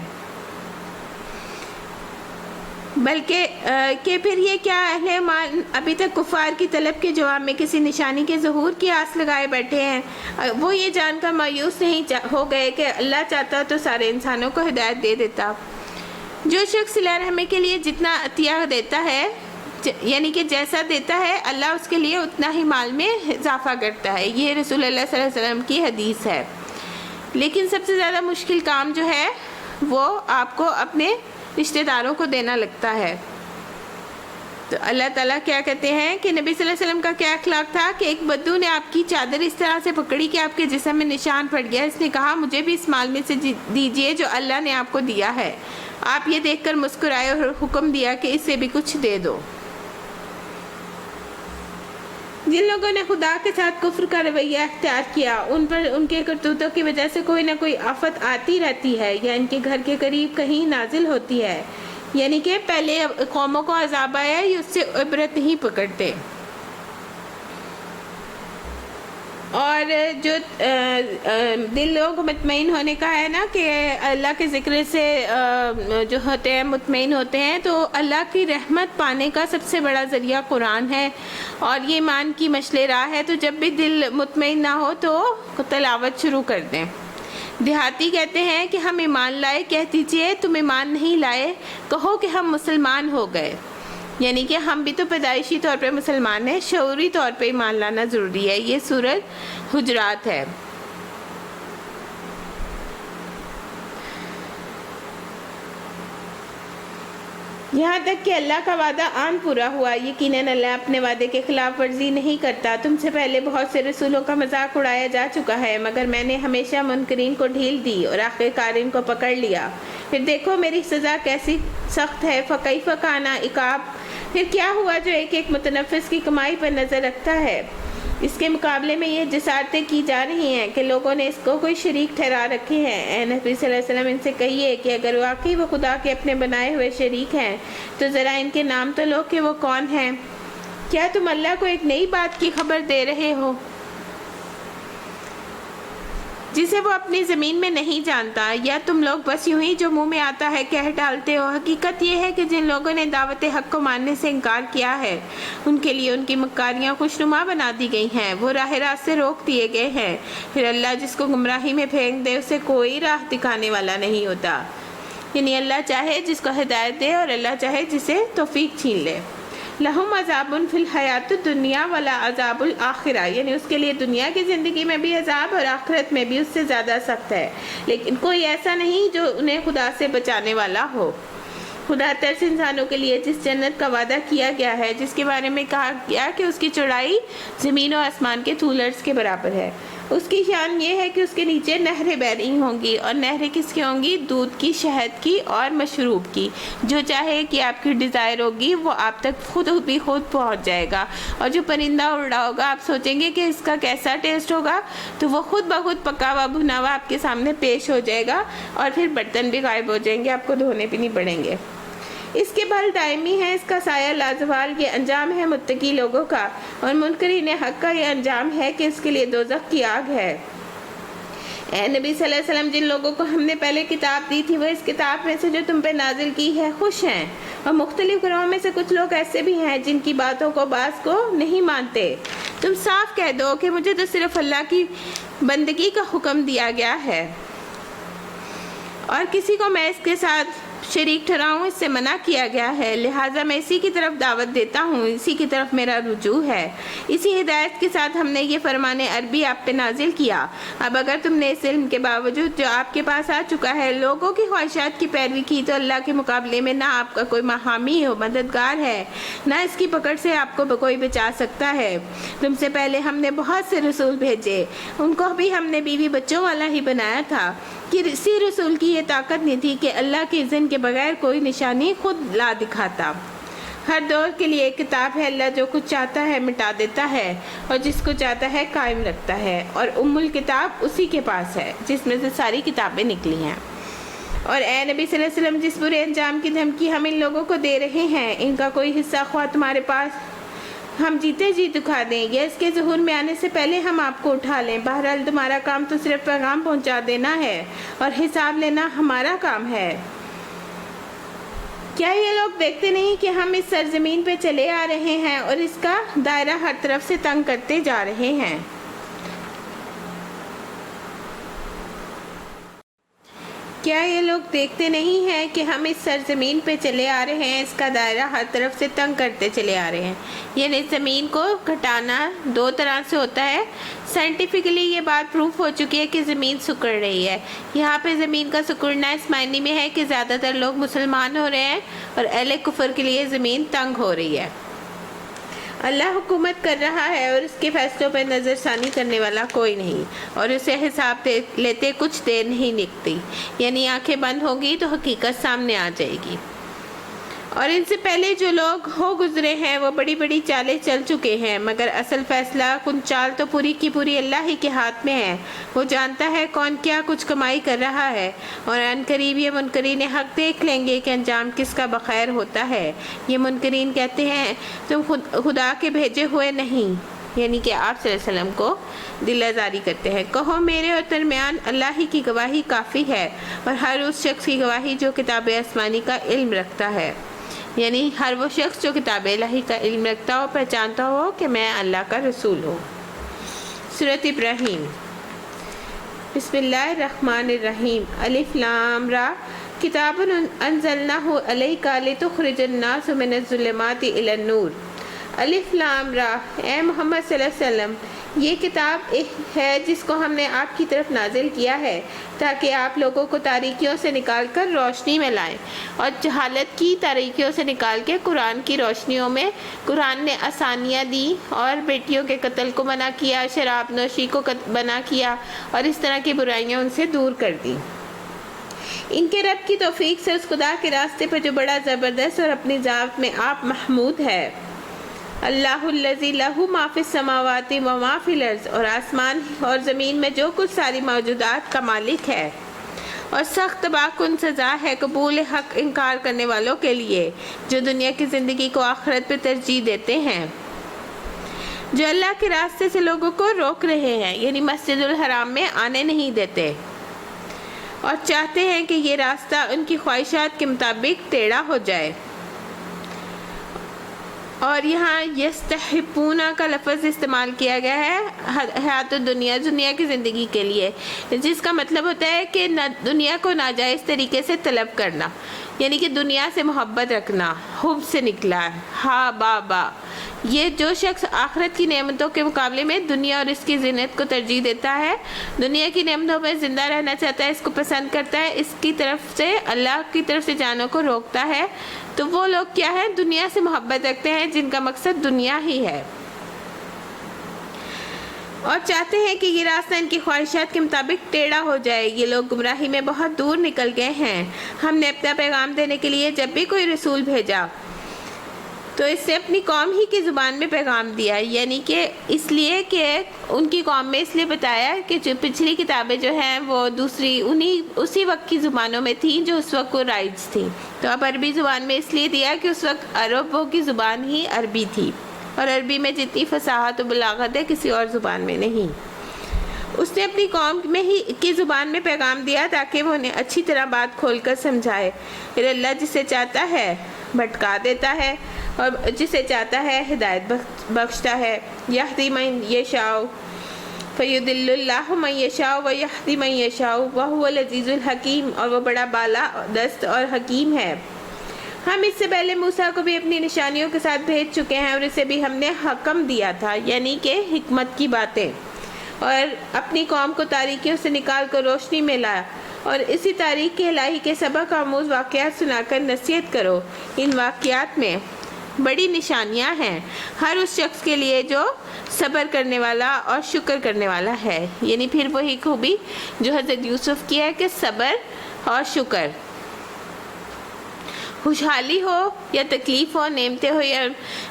A: بلکہ کہ پھر یہ کیا اہل ایمان ابھی تک کفار کی طلب کے جواب میں کسی نشانی کے ظہور کی آس لگائے بیٹھے ہیں؟ وہ یہ جان کر مایوس نہیں ہو گئے کہ اللہ چاہتا تو سارے انسانوں کو ہدایت دے دیتا۔ جو شخص صلہ رحمی کے لیے جتنا عطیہ دیتا ہے، یعنی کہ جیسا دیتا ہے اللہ اس کے لیے اتنا ہی مال میں اضافہ کرتا ہے، یہ رسول اللہ صلی اللہ علیہ وسلم کی حدیث ہے۔ لیکن سب سے زیادہ مشکل کام جو ہے وہ آپ کو اپنے رشتہ داروں کو دینا لگتا ہے۔ تو اللہ تعالیٰ کیا کہتے ہیں کہ نبی صلی اللہ علیہ وسلم کا کیا اخلاق تھا کہ ایک بدو نے آپ کی چادر اس طرح سے پکڑی کہ آپ کے جسم میں نشان پڑ گیا، اس نے کہا مجھے بھی اس مال میں سے دیجئے جو اللہ نے آپ کو دیا ہے۔ آپ یہ دیکھ کر مسکرائے اور حکم دیا کہ اسے بھی کچھ دے دو۔ جن لوگوں نے خدا کے ساتھ کفر کا رویہ اختیار کیا، ان پر ان کے کرتوتوں کی وجہ سے کوئی نہ کوئی آفت آتی رہتی ہے یا ان کے گھر کے قریب کہیں نازل ہوتی ہے، یعنی کہ پہلے قوموں کو عذاب آیا یہ اس سے عبرت نہیں پکڑتے۔ اور جو دل لوگ مطمئن ہونے کا ہے نا کہ اللہ کے ذکر سے جو ہوتے ہیں مطمئن ہوتے ہیں، تو اللہ کی رحمت پانے کا سب سے بڑا ذریعہ قرآن ہے اور یہ ایمان کی مشعل راہ ہے۔ تو جب بھی دل مطمئن نہ ہو تو تلاوت شروع کر دیں۔ دیہاتی کہتے ہیں کہ ہم ایمان لائے، کہہ دیجئے تم ایمان نہیں لائے، کہو کہ ہم مسلمان ہو گئے، یعنی کہ ہم بھی تو پیدائشی طور پہ مسلمان ہیں، شعوری طور پہ ایمان لانا ضروری ہے۔ یہ سورۃ حجرات ہے۔ یہاں تک کہ اللہ کا وعدہ آن پورا ہوا، یقیناً اللہ اپنے وعدے کے خلاف ورزی نہیں کرتا۔ تم سے پہلے بہت سے رسولوں کا مذاق اڑایا جا چکا ہے، مگر میں نے ہمیشہ منکرین کو ڈھیل دی اور آخرکار ان کو پکڑ لیا۔ پھر دیکھو میری سزا کیسی سخت ہے، فکیف کان عقاب، پھر کیا ہوا جو ایک ایک متنفس کی کمائی پر نظر رکھتا ہے۔ اس کے مقابلے میں یہ جسارتیں کی جا رہی ہیں کہ لوگوں نے اس کو کوئی شریک ٹھہرا رکھے ہیں۔ اے نبی صلی اللہ علیہ وسلم ان سے کہیے کہ اگر واقعی وہ خدا کے اپنے بنائے ہوئے شریک ہیں تو ذرا ان کے نام تو لو کہ وہ کون ہیں۔ کیا تم اللہ کو ایک نئی بات کی خبر دے رہے ہو جسے وہ اپنی زمین میں نہیں جانتا، یا تم لوگ بس یوں ہی جو منہ میں آتا ہے کہہ ڈالتے ہو؟ حقیقت یہ ہے کہ جن لوگوں نے دعوت حق کو ماننے سے انکار کیا ہے ان کے لیے ان کی مکاریاں خوشنما بنا دی گئی ہیں، وہ راہ راست سے روک دیے گئے ہیں۔ پھر اللہ جس کو گمراہی میں پھینک دے اسے کوئی راہ دکھانے والا نہیں ہوتا، یعنی اللہ چاہے جس کو ہدایت دے اور اللہ چاہے جسے توفیق چھین لے۔ لہم عذاب فی الحیات الدنیا ولا عذاب الآخرہ، یعنی اس کے لیے دنیا کی زندگی میں بھی عذاب اور آخرت میں بھی اس سے زیادہ سخت ہے، لیکن کوئی ایسا نہیں جو انہیں خدا سے بچانے والا ہو۔ خدا ترس انسانوں کے لیے جس جنت کا وعدہ کیا گیا ہے، جس کے بارے میں کہا گیا کہ اس کی چوڑائی زمین و آسمان کے طول عرض کے برابر ہے، اس کی شان یہ ہے کہ اس کے نیچے نہریں بہہ رہی ہوں گی، اور نہریں کس کی ہوں گی؟ دودھ کی، شہد کی اور مشروب کی۔ جو چاہے کہ آپ کی ڈیزائر ہوگی وہ آپ تک خود پہنچ جائے گا، اور جو پرندہ اڑ رہا ہوگا آپ سوچیں گے کہ اس کا کیسا ٹیسٹ ہوگا، تو وہ خود بخود پکا ہوا بھنا ہوا آپ کے سامنے پیش ہو جائے گا، اور پھر برتن بھی غائب ہو جائیں گے، آپ کو دھونے بھی نہیں پڑیں گے۔ اس کے بل دائمی ہے، اس کا سایہ لازوال، یہ انجام ہے متقی لوگوں کا، اور منکرین حق کا یہ انجام ہے کہ اس کے لیے دوزخ کی آگ ہے۔ اے نبی صلی اللہ علیہ وسلم، جن لوگوں کو ہم نے پہلے کتاب دی تھی وہ اس کتاب میں سے جو تم پہ نازل کی ہے خوش ہیں، اور مختلف گروہوں میں سے کچھ لوگ ایسے بھی ہیں جن کی باتوں کو بعض کو نہیں مانتے۔ تم صاف کہہ دو کہ مجھے تو صرف اللہ کی بندگی کا حکم دیا گیا ہے اور کسی کو میں اس کے ساتھ شریک ٹھہراؤں اس سے منع کیا گیا ہے، لہٰذا میں اسی کی طرف دعوت دیتا ہوں، اسی کی طرف میرا رجوع ہے۔ اسی ہدایت کے ساتھ ہم نے یہ فرمان عربی آپ پہ نازل کیا۔ اب اگر تم نے اس علم کے باوجود جو آپ کے پاس آ چکا ہے لوگوں کی خواہشات کی پیروی کی تو اللہ کے مقابلے میں نہ آپ کا کوئی حامی ہو مددگار ہے، نہ اس کی پکڑ سے آپ کو کوئی بچا سکتا ہے۔ تم سے پہلے ہم نے بہت سے رسول بھیجے، ان کو بھی ہم نے بیوی بچوں والا ہی بنایا تھا کہ کسی رسول کی یہ طاقت نہیں تھی کہ اللہ کے اذن کے بغیر کوئی نشانی خود لا دکھاتا۔ ہر دور کے لیے ایک کتاب ہے، اللہ جو کچھ چاہتا ہے مٹا دیتا ہے اور جس کو چاہتا ہے قائم رکھتا ہے، اور الکتاب اسی کے پاس ہے جس میں سے ساری کتابیں نکلی ہیں۔ اور اے نبی صلی اللہ علیہ وسلم، جس برے انجام کی دھمکی ہم ان لوگوں کو دے رہے ہیں ان کا کوئی حصہ خواہ تمہارے پاس ہم جیتے جی دکھا دیں یا اس کے ظہور میں آنے سے پہلے ہم آپ کو اٹھا لیں، بہرحال تمہارا کام تو صرف پیغام پہنچا دینا ہے اور حساب لینا ہمارا کام ہے۔ کیا یہ لوگ دیکھتے نہیں کہ ہم اس سرزمین پہ چلے آ رہے ہیں اور اس کا دائرہ ہر طرف سے تنگ کرتے جا رہے ہیں؟ کیا یہ لوگ دیکھتے نہیں ہیں کہ ہم اس سرزمین پہ چلے آ رہے ہیں، اس کا دائرہ ہر طرف سے تنگ کرتے چلے آ رہے ہیں؟ یعنی زمین کو گھٹانا دو طرح سے ہوتا ہے۔ سائنٹیفکلی یہ بات پروف ہو چکی ہے کہ زمین سکڑ رہی ہے۔ یہاں پہ زمین کا سکڑنا اس معنی میں ہے کہ زیادہ تر لوگ مسلمان ہو رہے ہیں اور اہل کفر کے لیے زمین تنگ ہو رہی ہے۔ اللہ حکومت کر رہا ہے اور اس کے فیصلوں پر نظر ثانی کرنے والا کوئی نہیں، اور اسے حساب لیتے کچھ دیر نہیں لگتی، یعنی آنکھیں بند ہوگی تو حقیقت سامنے آ جائے گی۔ اور ان سے پہلے جو لوگ ہو گزرے ہیں وہ بڑی بڑی چالیں چل چکے ہیں، مگر اصل فیصلہ کن چال تو پوری کی پوری اللہ ہی کے ہاتھ میں ہے۔ وہ جانتا ہے کون کیا کچھ کمائی کر رہا ہے، اور ان قریب یہ منکرین حق دیکھ لیں گے کہ انجام کس کا بخیر ہوتا ہے۔ یہ منکرین کہتے ہیں تم خدا کے بھیجے ہوئے نہیں، یعنی کہ آپ صلی اللہ علیہ وسلم کو دل آزاری کرتے ہیں۔ کہو میرے اور درمیان اللہ ہی کی گواہی کافی ہے، اور ہر اس شخص کی گواہی جو کتاب آسمانی کا علم رکھتا ہے، یعنی ہر وہ شخص جو کتاب الہی کا علم رکھتا ہو، پہچانتا ہو کہ میں اللہ کا رسول ہوں۔ سورۃ ابراہیم۔ بسم اللہ الرحمن الرحیم۔ الف لام را کتاب انزلناہ الیک لتخرج الناس من الظلمات الی النور۔ الف لام را، اے محمد صلی اللہ علیہ وسلم، یہ کتاب ہے جس کو ہم نے آپ کی طرف نازل کیا ہے تاکہ آپ لوگوں کو تاریکیوں سے نکال کر روشنی میں لائیں، اور جہالت کی تاریکیوں سے نکال کے قرآن کی روشنیوں میں۔ قرآن نے آسانیاں دی اور بیٹیوں کے قتل کو منع کیا، شراب نوشی کو منع کیا، اور اس طرح کی برائیاں ان سے دور کر دی۔ ان کے رب کی توفیق سے اس خدا کے راستے پر جو بڑا زبردست اور اپنی ذات میں آپ محمود ہے۔ اللہ الذی لہ ما فی السماوات و ما فی الارض، اور آسمان اور زمین میں جو کچھ ساری موجودات کا مالک ہے، اور سخت تباہ سزا ہے قبول حق انکار کرنے والوں کے لیے جو دنیا کی زندگی کو آخرت پہ ترجیح دیتے ہیں، جو اللہ کے راستے سے لوگوں کو روک رہے ہیں، یعنی مسجد الحرام میں آنے نہیں دیتے، اور چاہتے ہیں کہ یہ راستہ ان کی خواہشات کے مطابق ٹیڑھا ہو جائے۔ اور یہاں یستحبون کا لفظ استعمال کیا گیا ہے حیات الدنیا، دنیا کی زندگی کے لیے، جس کا مطلب ہوتا ہے کہ دنیا کو ناجائز طریقے سے طلب کرنا، یعنی کہ دنیا سے محبت رکھنا، حب سے نکلا ہے۔ ہاں بابا، یہ جو شخص آخرت کی نعمتوں کے مقابلے میں دنیا اور اس کی زینت کو ترجیح دیتا ہے، دنیا کی نعمتوں میں زندہ رہنا چاہتا ہے، اس کو پسند کرتا ہے، اس کی طرف سے اللہ کی طرف سے جانوں کو روکتا ہے، تو وہ لوگ کیا ہیں؟ دنیا سے محبت رکھتے ہیں جن کا مقصد دنیا ہی ہے، اور چاہتے ہیں کہ یہ راستہ ان کی خواہشات کے مطابق ٹیڑھا ہو جائے۔ یہ لوگ گمراہی میں بہت دور نکل گئے ہیں۔ ہم نے اپنا پیغام دینے کے لیے جب بھی کوئی رسول بھیجا تو اس سے اپنی قوم ہی کی زبان میں پیغام دیا، یعنی کہ اس لیے کہ ان کی قوم میں اس لیے بتایا کہ جو پچھلی کتابیں جو ہیں وہ دوسری اسی وقت کی زبانوں میں تھیں جو اس وقت کو رائٹس تھیں، تو اب عربی زبان میں اس لیے دیا کہ اس وقت عربوں کی زبان ہی عربی تھی، اور عربی میں جتنی فصاحت و بلاغت ہے کسی اور زبان میں نہیں۔ اس نے اپنی قوم میں ہی کی زبان میں پیغام دیا تاکہ وہ انہیں اچھی طرح بات کھول کر سمجھائے۔ پھر اللہ جسے چاہتا ہے بھٹکا دیتا ہے اور جسے چاہتا ہے ہدایت بخشتا ہے۔ یہدی من یشاء فیضل اللہ من یشاء ویہدی من یشاء وہو العزیز الحکیم، اور وہ بڑا بالا دست اور حکیم ہے۔ ہم اس سے پہلے موسیٰ کو بھی اپنی نشانیوں کے ساتھ بھیج چکے ہیں، اور اسے بھی ہم نے حکم دیا تھا، یعنی کہ حکمت کی باتیں، اور اپنی قوم کو تاریکیوں سے نکال کر روشنی میں لایا، اور اسی تاریخ کے الہی کے سبق آموز واقعات سنا کر نصیحت کرو۔ ان واقعات میں بڑی نشانیاں ہیں ہر اس شخص کے لیے جو صبر کرنے والا اور شکر کرنے والا ہے، یعنی پھر وہی خوبی جو حضرت یوسف کی ہے کہ صبر اور شکر۔ خوشحالی ہو یا تکلیف ہو، نعمتیں ہو یا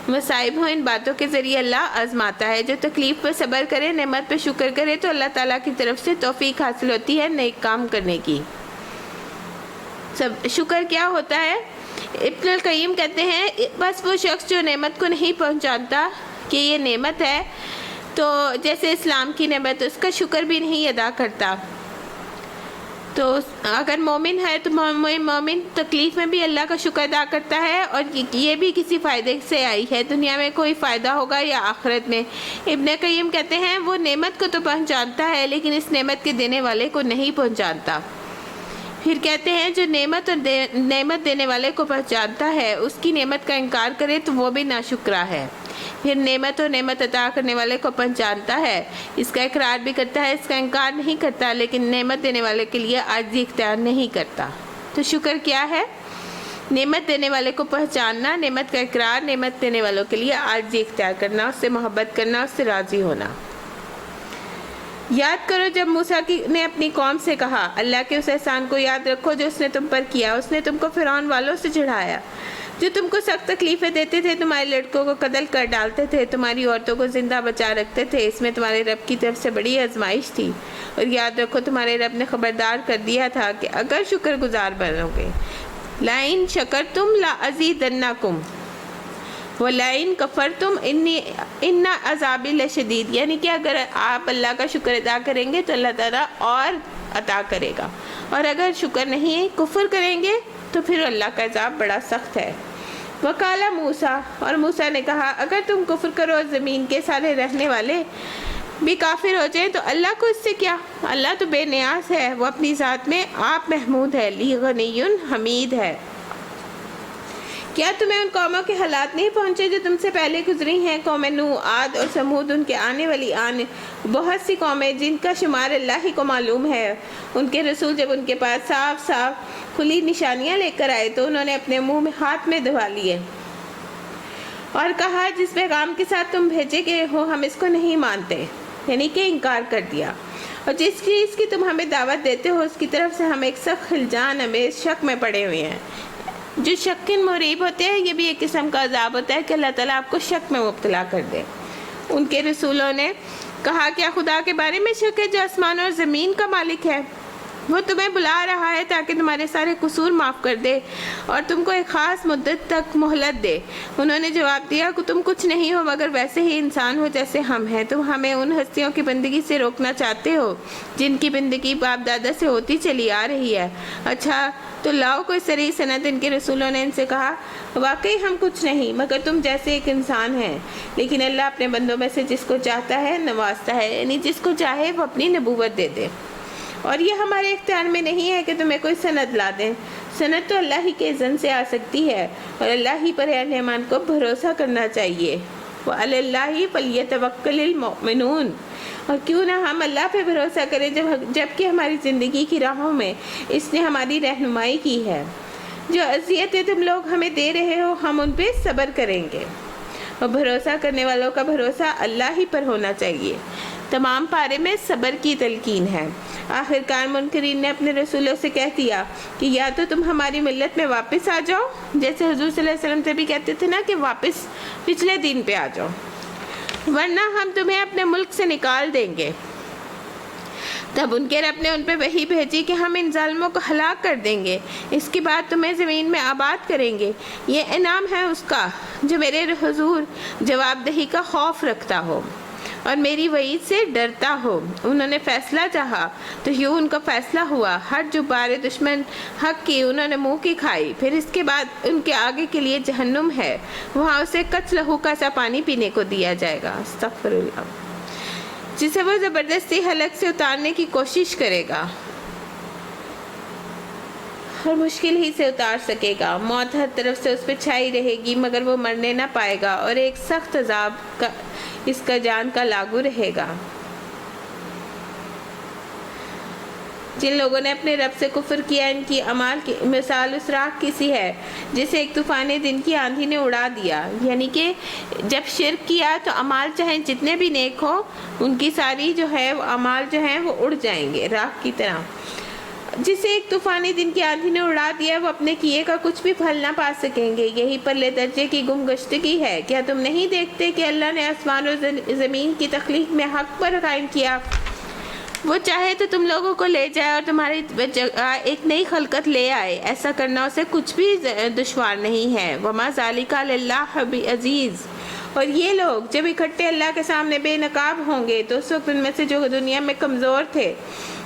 A: مصائب ہو، ان باتوں کے ذریعے اللہ آزماتا ہے۔ جو تکلیف پر صبر کرے، نعمت پر شکر کرے تو اللہ تعالیٰ کی طرف سے توفیق حاصل ہوتی ہے نیک کام کرنے کی۔ شکر کیا ہوتا ہے؟ ابن القیم کہتے ہیں بس وہ شخص جو نعمت کو نہیں پہچانتا کہ یہ نعمت ہے، تو جیسے اسلام کی نعمت، اس کا شکر بھی نہیں ادا کرتا۔ تو اگر مومن ہے تو مومن تکلیف میں بھی اللہ کا شکر ادا کرتا ہے، اور یہ بھی کسی فائدے سے آئی ہے، دنیا میں کوئی فائدہ ہوگا یا آخرت میں۔ ابن قیم کہتے ہیں وہ نعمت کو تو پہچانتا ہے لیکن اس نعمت کے دینے والے کو نہیں پہچانتا۔ پھر کہتے ہیں جو نعمت دینے والے کو پہچانتا ہے، اس کی نعمت کا انکار کرے تو وہ بھی ناشکرا ہے۔ پھر نعمت اور نعمت عطا کرنے والے کو پہچانتا ہے، اس کا اقرار بھی کرتا ہے، اس کا انکار نہیں کرتا، لیکن نعمت دینے والے کے لیے عاجزی اختیار نہیں کرتا۔ تو شکر کیا ہے؟ نعمت دینے والے کو پہچاننا، نعمت کا اقرار، نعمت دینے والوں کے لیے عاجزی اختیار کرنا، اس سے محبت کرنا، اس سے راضی ہونا۔ یاد کرو جب موسیٰ نے اپنی قوم سے کہا، اللہ کے اس احسان کو یاد رکھو جو اس نے تم پر کیا۔ اس نے تم کو فرعون والوں سے چڑھایا جو تم کو سخت تکلیفیں دیتے تھے، تمہارے لڑکوں کو قتل کر ڈالتے تھے، تمہاری عورتوں کو زندہ بچا رکھتے تھے۔ اس میں تمہارے رب کی طرف سے بڑی آزمائش تھی، اور یاد رکھو تمہارے رب نے خبردار کر دیا تھا کہ اگر شکر گزار بنو گے، لَإِن شَكَرْتُمْ لَأَزِيدَنَّكُمْ وَلَئِن كَفَرْتُمْ إِنَّ عَذَابِي لَشَدِيدٌ، یعنی کہ اگر آپ اللہ کا شکر ادا کریں گے تو اللہ تعالیٰ اور عطا کرے گا، اور اگر شکر نہیں کفر کریں گے تو پھر اللہ کا عذاب بڑا سخت ہے۔ وقال موسیٰ، اور موسیٰ نے کہا اگر تم کفر کرو اور زمین کے سارے رہنے والے بھی کافر ہو جائیں تو اللہ کو اس سے کیا؟ اللہ تو بے نیاز ہے، وہ اپنی ذات میں آپ محمود ہے، لی غنی حمید ہے۔ کیا تمہیں ان قوموں کے حالات نہیں پہنچے جو تم سے پہلے گزری ہیں؟ قوم نوح، عاد اور سمود، ان کے آنے والی بہت سی قومیں جن کا شمار اللہ ہی کو معلوم ہے۔ ان کے رسول جب ان کے پاس صاف صاف کھلی نشانیاں لے کر آئے تو انہوں نے اپنے منہ میں ہاتھ میں دبا لیے اور کہا جس پیغام کے ساتھ تم بھیجے گئے ہو ہم اس کو نہیں مانتے، یعنی کہ انکار کر دیا، اور جس چیز کی تم ہمیں دعوت دیتے ہو اس کی طرف سے ہم ایک سخت خلجان امیز شک میں پڑے ہوئے ہیں۔ جو شکن مریب ہوتے ہیں یہ بھی ایک قسم کا عذاب ہوتا ہے کہ اللہ تعالیٰ آپ کو شک میں مبتلا کر دے۔ ان کے رسولوں نے کہا کیا خدا کے بارے میں شک ہے جو آسمان اور زمین کا مالک ہے؟ وہ تمہیں بلا رہا ہے تاکہ تمہارے سارے قصور معاف کر دے اور تم کو ایک خاص مدت تک مہلت دے۔ انہوں نے جواب دیا کہ تم کچھ نہیں ہو مگر ویسے ہی انسان ہو جیسے ہم ہیں۔ تم ہمیں ان ہستیوں کی بندگی سے روکنا چاہتے ہو جن کی بندگی باپ دادا سے ہوتی چلی آ رہی ہے۔ اچھا تو لاؤ کوئی صریح سند۔ ان کے رسولوں نے ان سے کہا واقعی ہم کچھ نہیں مگر تم جیسے ایک انسان ہیں، لیکن اللہ اپنے بندوں میں سے جس کو چاہتا ہے نوازتا ہے، یعنی جس کو چاہے وہ اپنی نبوت دے دے، اور یہ ہمارے اختیار میں نہیں ہے کہ تمہیں کوئی سند لا دیں۔ سند تو اللہ ہی کے اذن سے آ سکتی ہے، اور اللہ ہی پر اہل ایمان کو بھروسہ کرنا چاہیے۔ وَعَلَى اللَّهِ فَلْيَتَوَكَّلِ الْمُؤْمِنُونَ، اور کیوں نہ ہم اللہ پہ بھروسہ کریں جب کہ ہماری زندگی کی راہوں میں اس نے ہماری رہنمائی کی ہے۔ جو اذیتیں تم لوگ ہمیں دے رہے ہو ہم ان پہ صبر کریں گے، اور بھروسہ کرنے والوں کا بھروسہ اللہ ہی پر ہونا چاہیے۔ تمام پارے میں صبر کی تلقین ہے۔ آخرکار منکرین نے اپنے رسولوں سے کہہ دیا کہ یا تو تم ہماری ملت میں واپس آ جاؤ، جیسے حضور صلی اللہ علیہ وسلم سے بھی کہتے تھے نا کہ واپس پچھلے دین پہ آ جاؤ، ورنہ ہم تمہیں اپنے ملک سے نکال دیں گے۔ تب ان کے رب نے ان پہ وحی بھیجی کہ ہم ان ظالموں کو ہلاک کر دیں گے، اس کے بعد تمہیں زمین میں آباد کریں گے۔ یہ انعام ہے اس کا جو میرے حضور جواب دہی کا خوف رکھتا ہو۔ اور میری وعید سے ڈرتا ہو۔ انہوں نے فیصلہ چاہا تو یوں ان کا فیصلہ ہوا، ہر جو بارے دشمن حق کی انہوں نے منہ کی کھائی، پھر اس کے بعد ان کے آگے کے لیے جہنم ہے، وہاں اسے کچ لہو کا سا پانی پینے کو دیا جائے گا، استغفر اللہ، جسے وہ زبردستی حلق سے اتارنے کی کوشش کرے گا اور مشکل ہی سے اتار سکے گا۔ موت ہر طرف سے اس پہ چھائی رہے گی مگر وہ مرنے نہ پائے گا، اور ایک سخت عذاب کا اس کا جان کا لاگو رہے گا۔ جن لوگوں نے اپنے رب سے کفر کیا، ان کی اعمال کی مثال اس راکھ کی سی ہے جسے ایک طوفان دن کی آندھی نے اڑا دیا۔ یعنی کہ جب شرک کیا تو اعمال چاہے جتنے بھی نیک ہو، ان کی ساری جو ہے وہ اعمال جو ہیں وہ اڑ جائیں گے راکھ کی طرح۔ جسے ایک طوفانی دن کی آندھی نے اڑا دیا، وہ اپنے کیے کا کچھ بھی پھل نہ پا سکیں گے۔ یہی پرلے درجے کی گمگشتگی ہے۔ کیا تم نہیں دیکھتے کہ اللہ نے آسمان و زمین کی تخلیق میں حق پر قائم کیا؟ وہ چاہے تو تم لوگوں کو لے جائے اور تمہاری جگہ ایک نئی خلقت لے آئے، ایسا کرنا اسے کچھ بھی دشوار نہیں ہے۔ وَمَا ذَلِكَ عَلَى اللَّهِ بِعَزِيزٍ۔ اور یہ لوگ جب اکٹھے اللہ کے سامنے بے نقاب ہوں گے تو اس وقت ان میں سے جو دنیا میں کمزور تھے،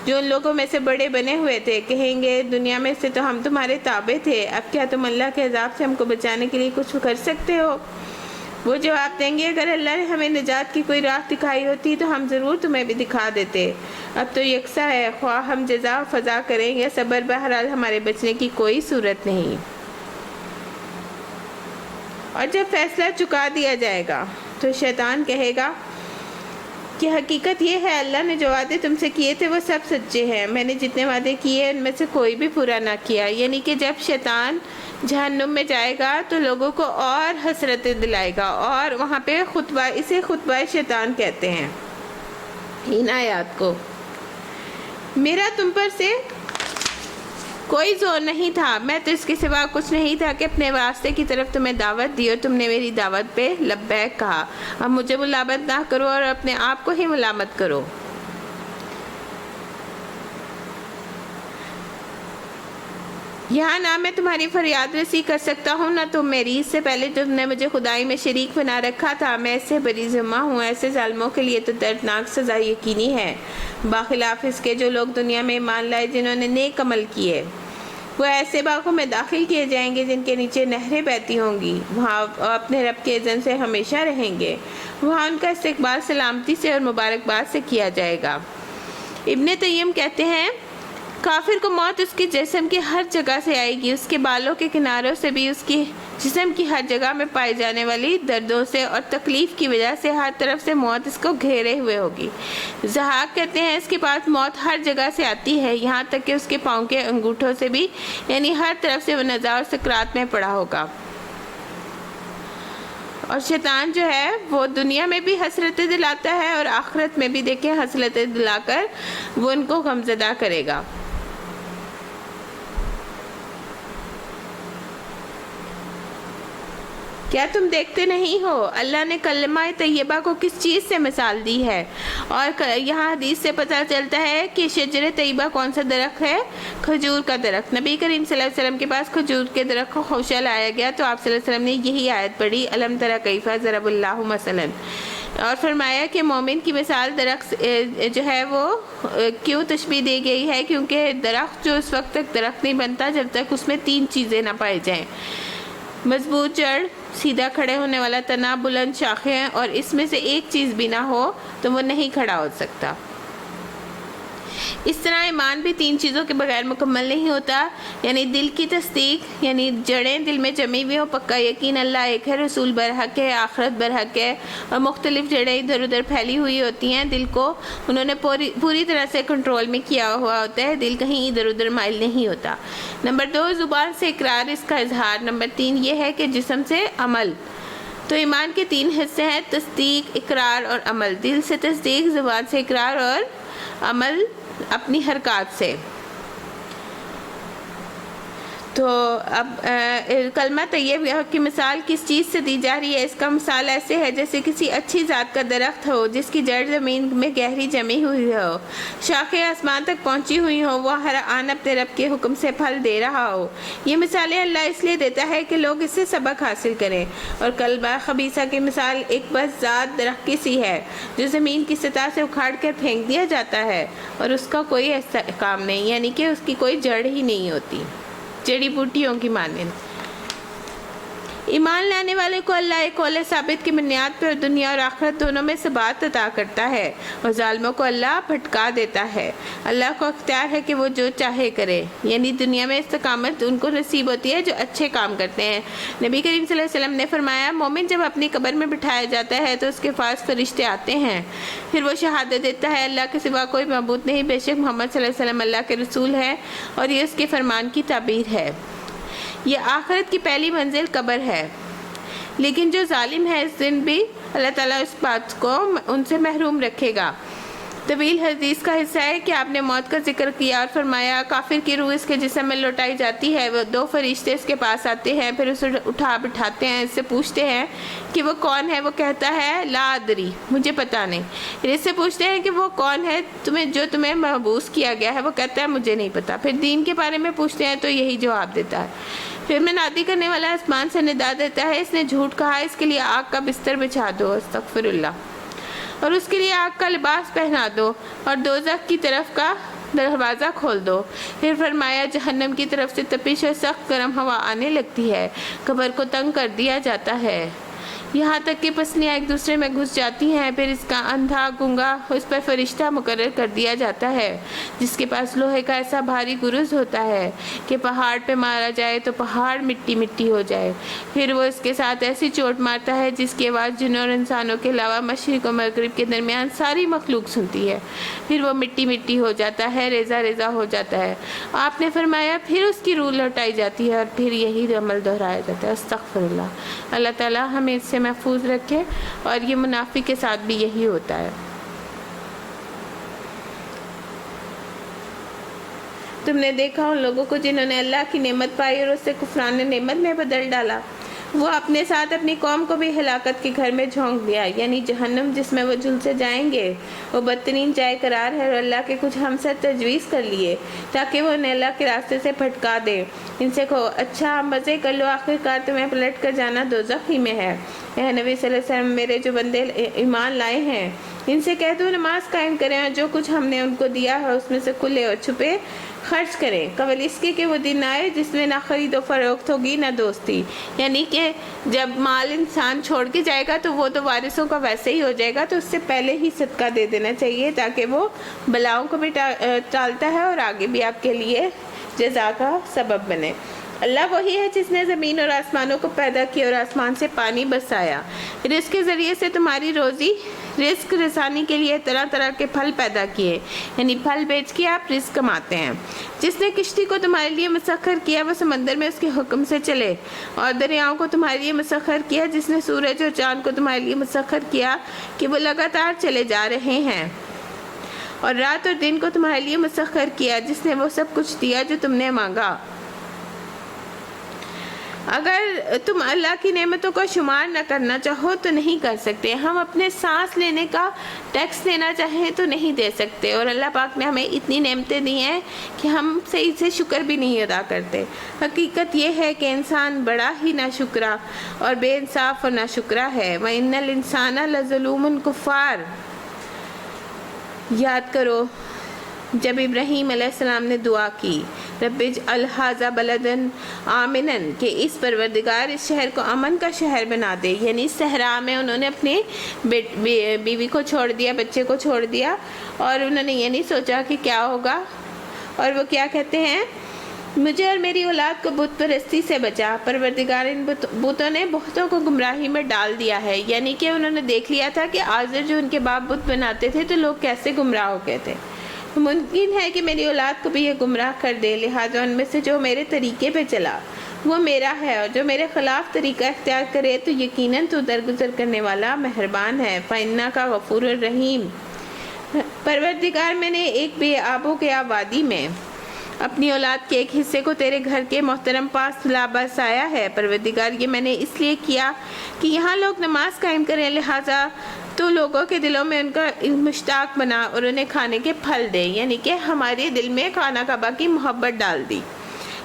A: جو ان لوگوں میں سے بڑے بنے ہوئے تھے، کہیں گے دنیا میں سے تو ہم تمہارے تابع تھے، اب کیا تم اللہ کے عذاب سے ہم کو بچانے کے لیے کچھ کر سکتے ہو؟ وہ جواب دیں گے، اگر اللہ نے ہمیں نجات کی کوئی راہ دکھائی ہوتی تو ہم ضرور تمہیں بھی دکھا دیتے۔ اب تو یکساں ہے، خواہ ہم جزا فضا کریں یا صبر، بہرحال ہمارے بچنے کی کوئی صورت نہیں۔ اور جب فیصلہ چکا دیا جائے گا تو شیطان کہے گا کہ حقیقت یہ ہے اللہ نے جو وعدے تم سے کیے تھے وہ سب سچے ہیں، میں نے جتنے وعدے کیے ان میں سے کوئی بھی پورا نہ کیا۔ یعنی کہ جب شیطان جہنم میں جائے گا تو لوگوں کو اور حسرتیں دلائے گا، اور وہاں پہ اسے خطبہ شیطان کہتے ہیں ان آیات کو۔ میرا تم پر سے کوئی زور نہیں تھا، میں تو اس کے سوا کچھ نہیں تھا کہ اپنے واسطے کی طرف تمہیں دعوت دی، اور تم نے میری دعوت پہ لبیک کہا۔ اب مجھے ملامت نہ کرو اور اپنے آپ کو ہی ملامت کرو۔ یہاں نہ میں تمہاری فریاد رسی کر سکتا ہوں نہ تم میری، اس سے پہلے تم نے مجھے خدائی میں شریک بنا رکھا تھا، میں اس سے بری ذمہ ہوں۔ ایسے ظالموں کے لیے تو دردناک سزا یقینی ہے، باخلاف اس کے جو لوگ دنیا میں ایمان لائے جنہوں نے نیک عمل کیے، وہ ایسے باغوں میں داخل کیے جائیں گے جن کے نیچے نہریں بہتی ہوں گی، وہاں اپنے رب کے اذن سے ہمیشہ رہیں گے، وہاں ان کا استقبال سلامتی سے اور مبارکباد سے کیا جائے گا۔ ابن تیم کہتے ہیں کافر کو موت اس کے جسم کی ہر جگہ سے آئے گی، اس کے بالوں کے کناروں سے بھی، اس کی جسم کی ہر جگہ میں پائی جانے والی دردوں سے اور تکلیف کی وجہ سے ہر طرف سے موت اس کو گھیرے ہوئے ہوگی۔ ضحاک کہتے ہیں اس کے پاس موت ہر جگہ سے آتی ہے، یہاں تک کہ اس کے پاؤں کے انگوٹھوں سے بھی، یعنی ہر طرف سے وہ نزاع اور سکرات میں پڑا ہوگا۔ اور شیطان جو ہے وہ دنیا میں بھی حسرتیں دلاتا ہے اور آخرت میں بھی دیکھیں حسرتیں دلا کر وہ ان کو غمزدہ کرے گا۔ کیا تم دیکھتے نہیں ہو اللہ نے کلمہ طیبہ کو کس چیز سے مثال دی ہے؟ اور یہاں حدیث سے پتہ چلتا ہے کہ شجر طیبہ کون سا درخت ہے؟ کھجور کا درخت۔ نبی کریم صلی اللہ علیہ وسلم کے پاس کھجور کے درخت کو خوشہ لایا گیا تو آپ صلی اللہ علیہ وسلم نے یہی آیت پڑھی، الم تری کیف ضرب اللہ مثلا، اور فرمایا کہ مومن کی مثال درخت جو ہے وہ کیوں تشبیہ دی گئی ہے؟ کیونکہ درخت جو اس وقت تک درخت نہیں بنتا جب تک اس میں تین چیزیں نہ پائی جائیں: مضبوط جڑ، سیدھا کھڑے ہونے والا تنا، بلند شاخیں، اور اس میں سے ایک چیز بھی نہ ہو تو وہ نہیں کھڑا ہو سکتا۔ اس طرح ایمان بھی تین چیزوں کے بغیر مکمل نہیں ہوتا، یعنی دل کی تصدیق، یعنی جڑیں دل میں جمی ہوئی ہو، پکا یقین اللہ ایک ہے، رسول برحق ہے، آخرت برحق ہے، اور مختلف جڑیں ادھر ادھر پھیلی ہوئی ہوتی ہیں، دل کو انہوں نے پوری طرح سے کنٹرول میں کیا ہوا ہوتا ہے، دل کہیں ادھر ادھر مائل نہیں ہوتا۔ نمبر 2 زبان سے اقرار، اس کا اظہار۔ نمبر 3 یہ ہے کہ جسم سے عمل۔ تو ایمان کے 3 حصے ہیں: تصدیق، اقرار اور عمل۔ دل سے تصدیق، زبان سے اقرار، اور عمل اپنی حرکات سے۔ تو اب کلمہ طیب کی مثال کس چیز سے دی جا رہی ہے؟ اس کا مثال ایسے ہے جیسے کسی اچھی ذات کا درخت ہو جس کی جڑ زمین میں گہری جمی ہوئی ہو، شاخیں آسمان تک پہنچی ہوئی ہوں، وہ ہر آن اپنے رب کے حکم سے پھل دے رہا ہو۔ یہ مثالیں اللہ اس لیے دیتا ہے کہ لوگ اس سے سبق حاصل کریں۔ اور کلمہ خبیثہ کی مثال ایک بس ذات درخت کی سی ہے جو زمین کی سطح سے اکھاڑ کر پھینک دیا جاتا ہے اور اس کا کوئی استحکام نہیں، یعنی کہ اس کی کوئی جڑ ہی نہیں ہوتی، جڑی بوٹیوں کی مانند۔ ایمان لانے والے کو اللہ ایک قول ثابت کی بنیاد پر دنیا اور آخرت دونوں میں ثبات عطا کرتا ہے، اور ظالموں کو اللہ بھٹکا دیتا ہے۔ اللہ کو اختیار ہے کہ وہ جو چاہے کرے، یعنی دنیا میں استقامت ان کو نصیب ہوتی ہے جو اچھے کام کرتے ہیں۔ نبی کریم صلی اللہ علیہ وسلم نے فرمایا، مومن جب اپنی قبر میں بٹھایا جاتا ہے تو اس کے پاس فرشتے آتے ہیں، پھر وہ شہادت دیتا ہے اللہ کے سوا کوئی معبود نہیں، بے شک محمد صلی اللہ علیہ وسلم اللہ کے رسول ہے، اور یہ اس کے فرمان کی تعبیر ہے۔ یہ آخرت کی پہلی منزل قبر ہے، لیکن جو ظالم ہے اس دن بھی اللہ تعالیٰ اس بات کو ان سے محروم رکھے گا۔ طویل حدیث کا حصہ ہے کہ آپ نے موت کا ذکر کیا اور فرمایا، کافر کی روح اس کے جسم میں لوٹائی جاتی ہے، وہ دو فرشتے اس کے پاس آتے ہیں، پھر اسے اٹھا بٹھاتے ہیں، اس سے پوچھتے ہیں کہ وہ کون ہے؟ وہ کہتا ہے لا ادری، مجھے پتہ نہیں۔ پھر اس سے پوچھتے ہیں کہ وہ کون ہے جو تمہیں محبوس کیا گیا ہے؟ وہ کہتا ہے مجھے نہیں پتہ۔ پھر دین کے بارے میں پوچھتے ہیں تو یہی جواب دیتا ہے۔ پھر منادی کرنے والا آسمان سے ندا دیتا ہے، اس نے جھوٹ کہا، اس کے لیے آگ کا بستر بچھا دو، استغفر اللہ، اور اس کے لیے آگ کا لباس پہنا دو، اور دوزخ کی طرف کا دروازہ کھول دو۔ پھر فرمایا، جہنم کی طرف سے تپش اور سخت گرم ہوا آنے لگتی ہے، قبر کو تنگ کر دیا جاتا ہے، یہاں تک کہ پسلیاں ایک دوسرے میں گھس جاتی ہیں، پھر اس کا اندھا گنگا اس پر فرشتہ مقرر کر دیا جاتا ہے جس کے پاس لوہے کا ایسا بھاری گرز ہوتا ہے کہ پہاڑ پہ مارا جائے تو پہاڑ مٹی مٹی ہو جائے، پھر وہ اس کے ساتھ ایسی چوٹ مارتا ہے جس کی آواز جنوں اور انسانوں کے علاوہ مشرق و مغرب کے درمیان ساری مخلوق سنتی ہے، پھر وہ مٹی مٹی ہو جاتا ہے، ریزہ ریزہ ہو جاتا ہے۔ آپ نے فرمایا، پھر اس کی روح لوٹائی جاتی ہے اور پھر یہی عمل دہرایا جاتا ہے، استغفر اللہ۔ اللہ تعالیٰ ہمیں اس سے محفوظ رکھے، اور یہ منافق کے ساتھ بھی یہی ہوتا ہے۔ تم نے دیکھا ان لوگوں کو جنہوں نے اللہ کی نعمت پائی اور اس سے کفران نعمت میں بدل ڈالا، وہ اپنے ساتھ اپنی قوم کو بھی ہلاکت کے گھر میں جھونک دیا، یعنی جہنم جس میں وہ جھلسے جائیں گے، وہ بدترین جائے قرار ہے، اور اللہ کے کچھ ہمسر تجویز کر لیے تاکہ وہ انہیں اللہ کے راستے سے پھٹکا دے۔ ان سے کہو، اچھا مزے کر لو، آخر کار تمہیں پلٹ کر جانا دوزخ ہی میں ہے۔ اے نبی صلی اللہ علیہ وسلم، میرے جو بندے ایمان لائے ہیں ان سے کہہ دو نماز قائم کریں، اور جو کچھ ہم نے ان کو دیا ہے اس میں سے کھلے اور چھپے خرچ کریں، قبل اس کے کہ وہ دن آئے جس میں نہ خرید و فروخت ہوگی نہ دوستی، یعنی کہ جب مال انسان چھوڑ کے جائے گا تو وہ تو وارثوں کا ویسے ہی ہو جائے گا، تو اس سے پہلے ہی صدقہ دے دینا چاہیے تاکہ وہ بلاؤں کو بھی ٹالتا ہے اور آگے بھی آپ کے لیے جزا کا سبب بنے۔ اللہ وہی ہے جس نے زمین اور آسمانوں کو پیدا کیا اور آسمان سے پانی برسایا، رزق کے ذریعے سے تمہاری روزی رزق رسانی کے لیے طرح طرح کے پھل پیدا کیے، یعنی پھل بیچ کے آپ رزق کماتے ہیں۔ جس نے کشتی کو تمہارے لیے مسخر کیا وہ سمندر میں اس کے حکم سے چلے، اور دریاؤں کو تمہارے لیے مسخر کیا، جس نے سورج اور چاند کو تمہارے لیے مسخر کیا کہ وہ لگاتار چلے جا رہے ہیں، اور رات اور دن کو تمہارے لیے مسخر کیا، جس نے وہ سب کچھ دیا جو تم نے مانگا۔ اگر تم اللہ کی نعمتوں کو شمار نہ کرنا چاہو تو نہیں کر سکتے۔ ہم اپنے سانس لینے کا ٹیکس دینا چاہیں تو نہیں دے سکتے، اور اللہ پاک نے ہمیں اتنی نعمتیں دی ہیں کہ ہم صحیح سے شکر بھی نہیں ادا کرتے۔ حقیقت یہ ہے کہ انسان بڑا ہی ناشکرا اور بے انصاف اور ناشکرا ہے۔ وَإِنَّ الْإِنسَانَ لَظَلُومٌ کفار۔ یاد کرو جب ابراہیم علیہ السلام نے دعا کی، رب اجعل ھذا بلدا آمنا، کہ اس پروردگار اس شہر کو امن کا شہر بنا دے، یعنی صحرا میں انہوں نے اپنی بیوی کو چھوڑ دیا، بچے کو چھوڑ دیا، اور انہوں نے یہ نہیں سوچا کہ کیا ہوگا، اور وہ کیا کہتے ہیں، مجھے اور میری اولاد کو بت پرستی سے بچا۔ پروردگار ان بتوں نے بہتوں کو گمراہی میں ڈال دیا ہے، یعنی کہ انہوں نے دیکھ لیا تھا کہ آزر جو ان کے باپ بت بناتے تھے تو لوگ کیسے گمراہ ہو گئے تھے، ممکن ہے کہ میری اولاد کو بھی یہ گمراہ کر دے، لہٰذا ان میں سے جو میرے طریقے پہ چلا وہ میرا ہے، اور جو میرے خلاف طریقہ اختیار کرے تو یقیناً تو درگزر کرنے والا مہربان ہے۔ فَإِنَّكَ غَفُورٌ رَحِيمٌ۔ پروردگار، میں نے ایک بے آب و گیا وادی میں اپنی اولاد کے ایک حصے کو تیرے گھر کے محترم پاس لا برسایا ہے۔ پروردگار یہ میں نے اس لیے کیا کہ یہاں لوگ نماز قائم کریں، لہٰذا تو لوگوں کے دلوں میں ان کا مشتاق بنا اور انہیں کھانے کے پھل دے، یعنی کہ ہمارے دل میں خانہ کعبہ کی محبت ڈال دی،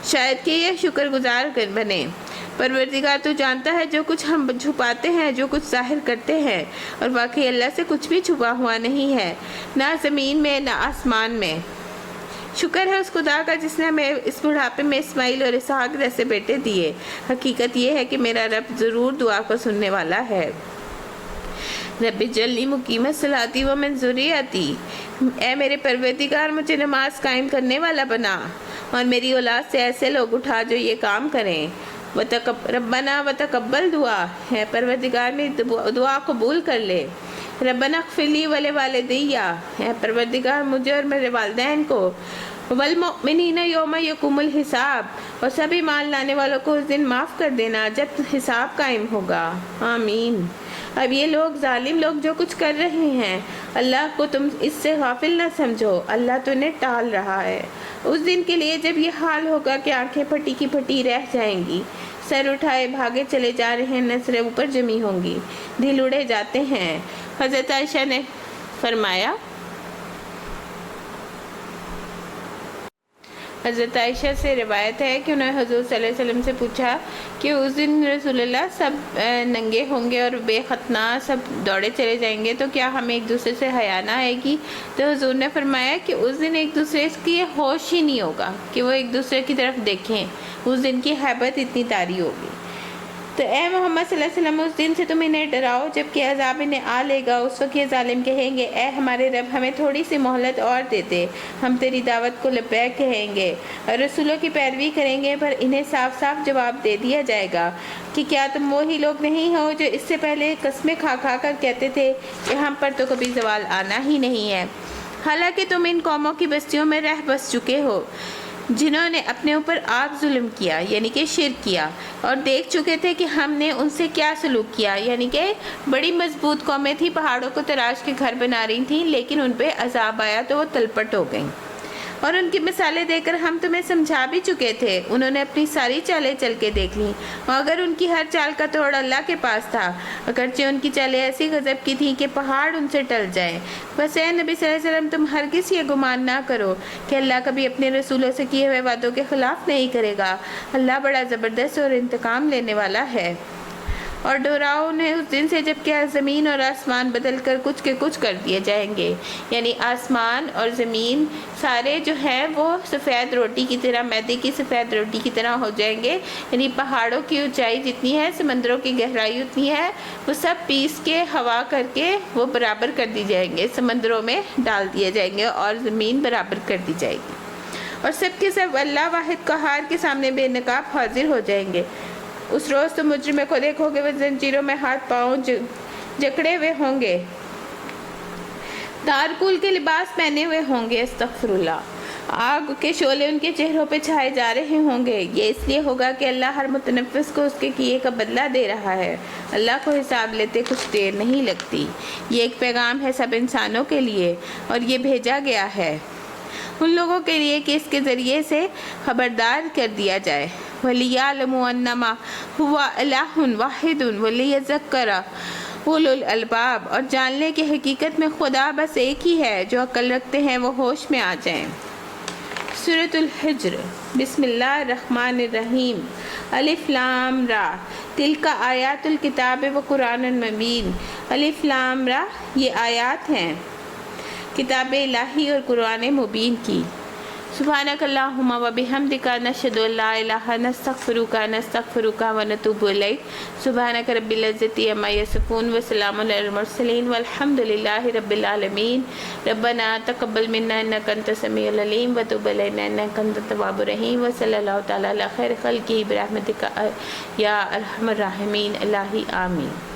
A: شاید کہ یہ شکر گزار بنے۔ پروردگار تو جانتا ہے جو کچھ ہم چھپاتے ہیں، جو کچھ ظاہر کرتے ہیں، اور واقعی اللہ سے کچھ بھی چھپا ہوا نہیں ہے، نہ زمین میں نہ آسمان میں۔ شکر ہے اس خدا کا جس نے ہمیں اس بڑھاپے میں اسماعیل اور اسحاق جیسے بیٹے دیے۔ حقیقت یہ ہے کہ میرا رب ضرور دعا کو سننے والا ہے۔ رب اجعلنی مقیم الصلاۃ ومن ذریتی، اے میرے پروردگار مجھے نماز قائم کرنے والا بنا، اور میری اولاد سے ایسے لوگ اٹھا جو یہ کام کریں۔ ربنا وتقبل دعا، ہے پروردگار میری دعا قبول کر لے۔ ربنا اغفر لی ولوالدی، ہے پروردگار مجھے اور میرے والدین کو، والمؤمنین یوم یقوم الحساب، اور سبھی مان لانے والوں کو اس دن معاف کر دینا جب حساب قائم ہوگا، آمین۔ اب یہ لوگ ظالم لوگ جو کچھ کر رہے ہیں، اللہ کو تم اس سے غافل نہ سمجھو، اللہ تو انہیں ٹال رہا ہے۔ اس دن کے لیے جب یہ حال ہوگا کہ آنکھیں پھٹی کی پھٹی رہ جائیں گی، سر اٹھائے بھاگے چلے جا رہے ہیں، نظریں اوپر جمی ہوں گی، دل اڑے جاتے ہیں۔ حضرت عائشہ نے فرمایا، حضرت عائشہ سے روایت ہے کہ انہوں نے حضور صلی اللہ علیہ وسلم سے پوچھا کہ اس دن رسول اللہ سب ننگے ہوں گے اور بے ختنہ سب دوڑے چلے جائیں گے، تو کیا ہمیں ایک دوسرے سے حیا نہ آئے گی؟ تو حضور نے فرمایا کہ اس دن ایک دوسرے کی ہوش ہی نہیں ہوگا کہ وہ ایک دوسرے کی طرف دیکھیں، اس دن کی ہیبت اتنی طاری ہوگی۔ تو اے محمد صلی اللہ علیہ وسلم اس دن سے تم انہیں ڈراؤ جب کہ عذاب انہیں آ لے گا۔ اس وقت یہ ظالم کہیں گے، اے ہمارے رب ہمیں تھوڑی سی مہلت اور دے دے، ہم تیری دعوت کو لبیک کہیں گے اور رسولوں کی پیروی کریں گے، پر انہیں صاف صاف جواب دے دیا جائے گا کہ کیا تم وہی لوگ نہیں ہو جو اس سے پہلے قسمیں کھا کھا کر کہتے تھے کہ ہم پر تو کبھی زوال آنا ہی نہیں ہے، حالانکہ تم ان قوموں کی بستیوں میں رہ بس چکے ہو جنہوں نے اپنے اوپر آپ ظلم کیا، یعنی کہ شرک کیا، اور دیکھ چکے تھے کہ ہم نے ان سے کیا سلوک کیا، یعنی کہ بڑی مضبوط قومیں تھیں، پہاڑوں کو تراش کے گھر بنا رہی تھیں، لیکن ان پہ عذاب آیا تو وہ تلپٹ ہو گئیں، اور ان کی مثالیں دے کر ہم تمہیں سمجھا بھی چکے تھے۔ انہوں نے اپنی ساری چالیں چل کے دیکھ لیں، اور اگر ان کی ہر چال کا توڑ اللہ کے پاس تھا، اگرچہ ان کی چالیں ایسی غضب کی تھیں کہ پہاڑ ان سے ٹل جائیں۔ بس اے نبی صلی اللہ علیہ وسلم تم ہرگز یہ گمان نہ کرو کہ اللہ کبھی اپنے رسولوں سے کیے ہوئے وعدوں کے خلاف نہیں کرے گا، اللہ بڑا زبردست اور انتقام لینے والا ہے۔ اور ڈراؤ انہیں اس دن سے جب کہ زمین اور آسمان بدل کر کچھ کے کچھ کر دیے جائیں گے، یعنی آسمان اور زمین سارے جو ہیں وہ سفید روٹی کی طرح، میدے کی سفید روٹی کی طرح ہو جائیں گے، یعنی پہاڑوں کی اونچائی جتنی ہے، سمندروں کی گہرائی اتنی ہے، وہ سب پیس کے ہوا کر کے وہ برابر کر دی جائیں گے، سمندروں میں ڈال دیے جائیں گے اور زمین برابر کر دی جائے گی، اور سب کے سب اللہ واحد قہار کے سامنے بے نقاب حاضر ہو جائیں گے۔ اس روز تم مجرموں کو دیکھو گے، وہ زنجیروں میں ہاتھ پاؤں جکڑے ہوئے ہوں گے، تارکول کے لباس پہنے ہوئے ہوں گے، استغفر اللہ، آگ کے شعلے ان کے چہروں پہ چھائے جا رہے ہوں گے۔ یہ اس لیے ہوگا کہ اللہ ہر متنفس کو اس کے کیے کا بدلہ دے رہا ہے، اللہ کو حساب لیتے کچھ دیر نہیں لگتی۔ یہ ایک پیغام ہے سب انسانوں کے لیے، اور یہ بھیجا گیا ہے ان لوگوں کے لیے کہ اس کے ذریعے سے خبردار کر دیا جائے، وَلِيَعْلَمُوا أَنَّمَا هُوَ إِلَٰهٌ وَاحِدٌ وَلِيَذَّكَّرَ أُولُو الْأَلْبَابِ، اور جان لے کہ حقیقت میں خدا بس ایک ہی ہے، جو عقل رکھتے ہیں وہ ہوش میں آ جائیں۔ سورۃ الحجر، بسم اللہ الرحمن الرحیم، الف لام را، تلک آیات الکتاب و قرآن مبین۔ الف لام را یہ آیات ہیں کتاب الہی اور قرآن مبین کی۔ سبحانک اللہم و بحمدک، نشہد ان لا الہ نستغفرک و نتوب الیک۔ سبحانک رب العزت عما یصفون وسلام علی المرسلین والحمد للہ رب العالمین۔ ربنا تقبل منا انک انت السمیع العلیم وتب علینا انک انت التواب الرحیم، وصلی اللہ تعالی علی خیر خلقہ برحمتک یا ارحم الراحمین، الہی آمین۔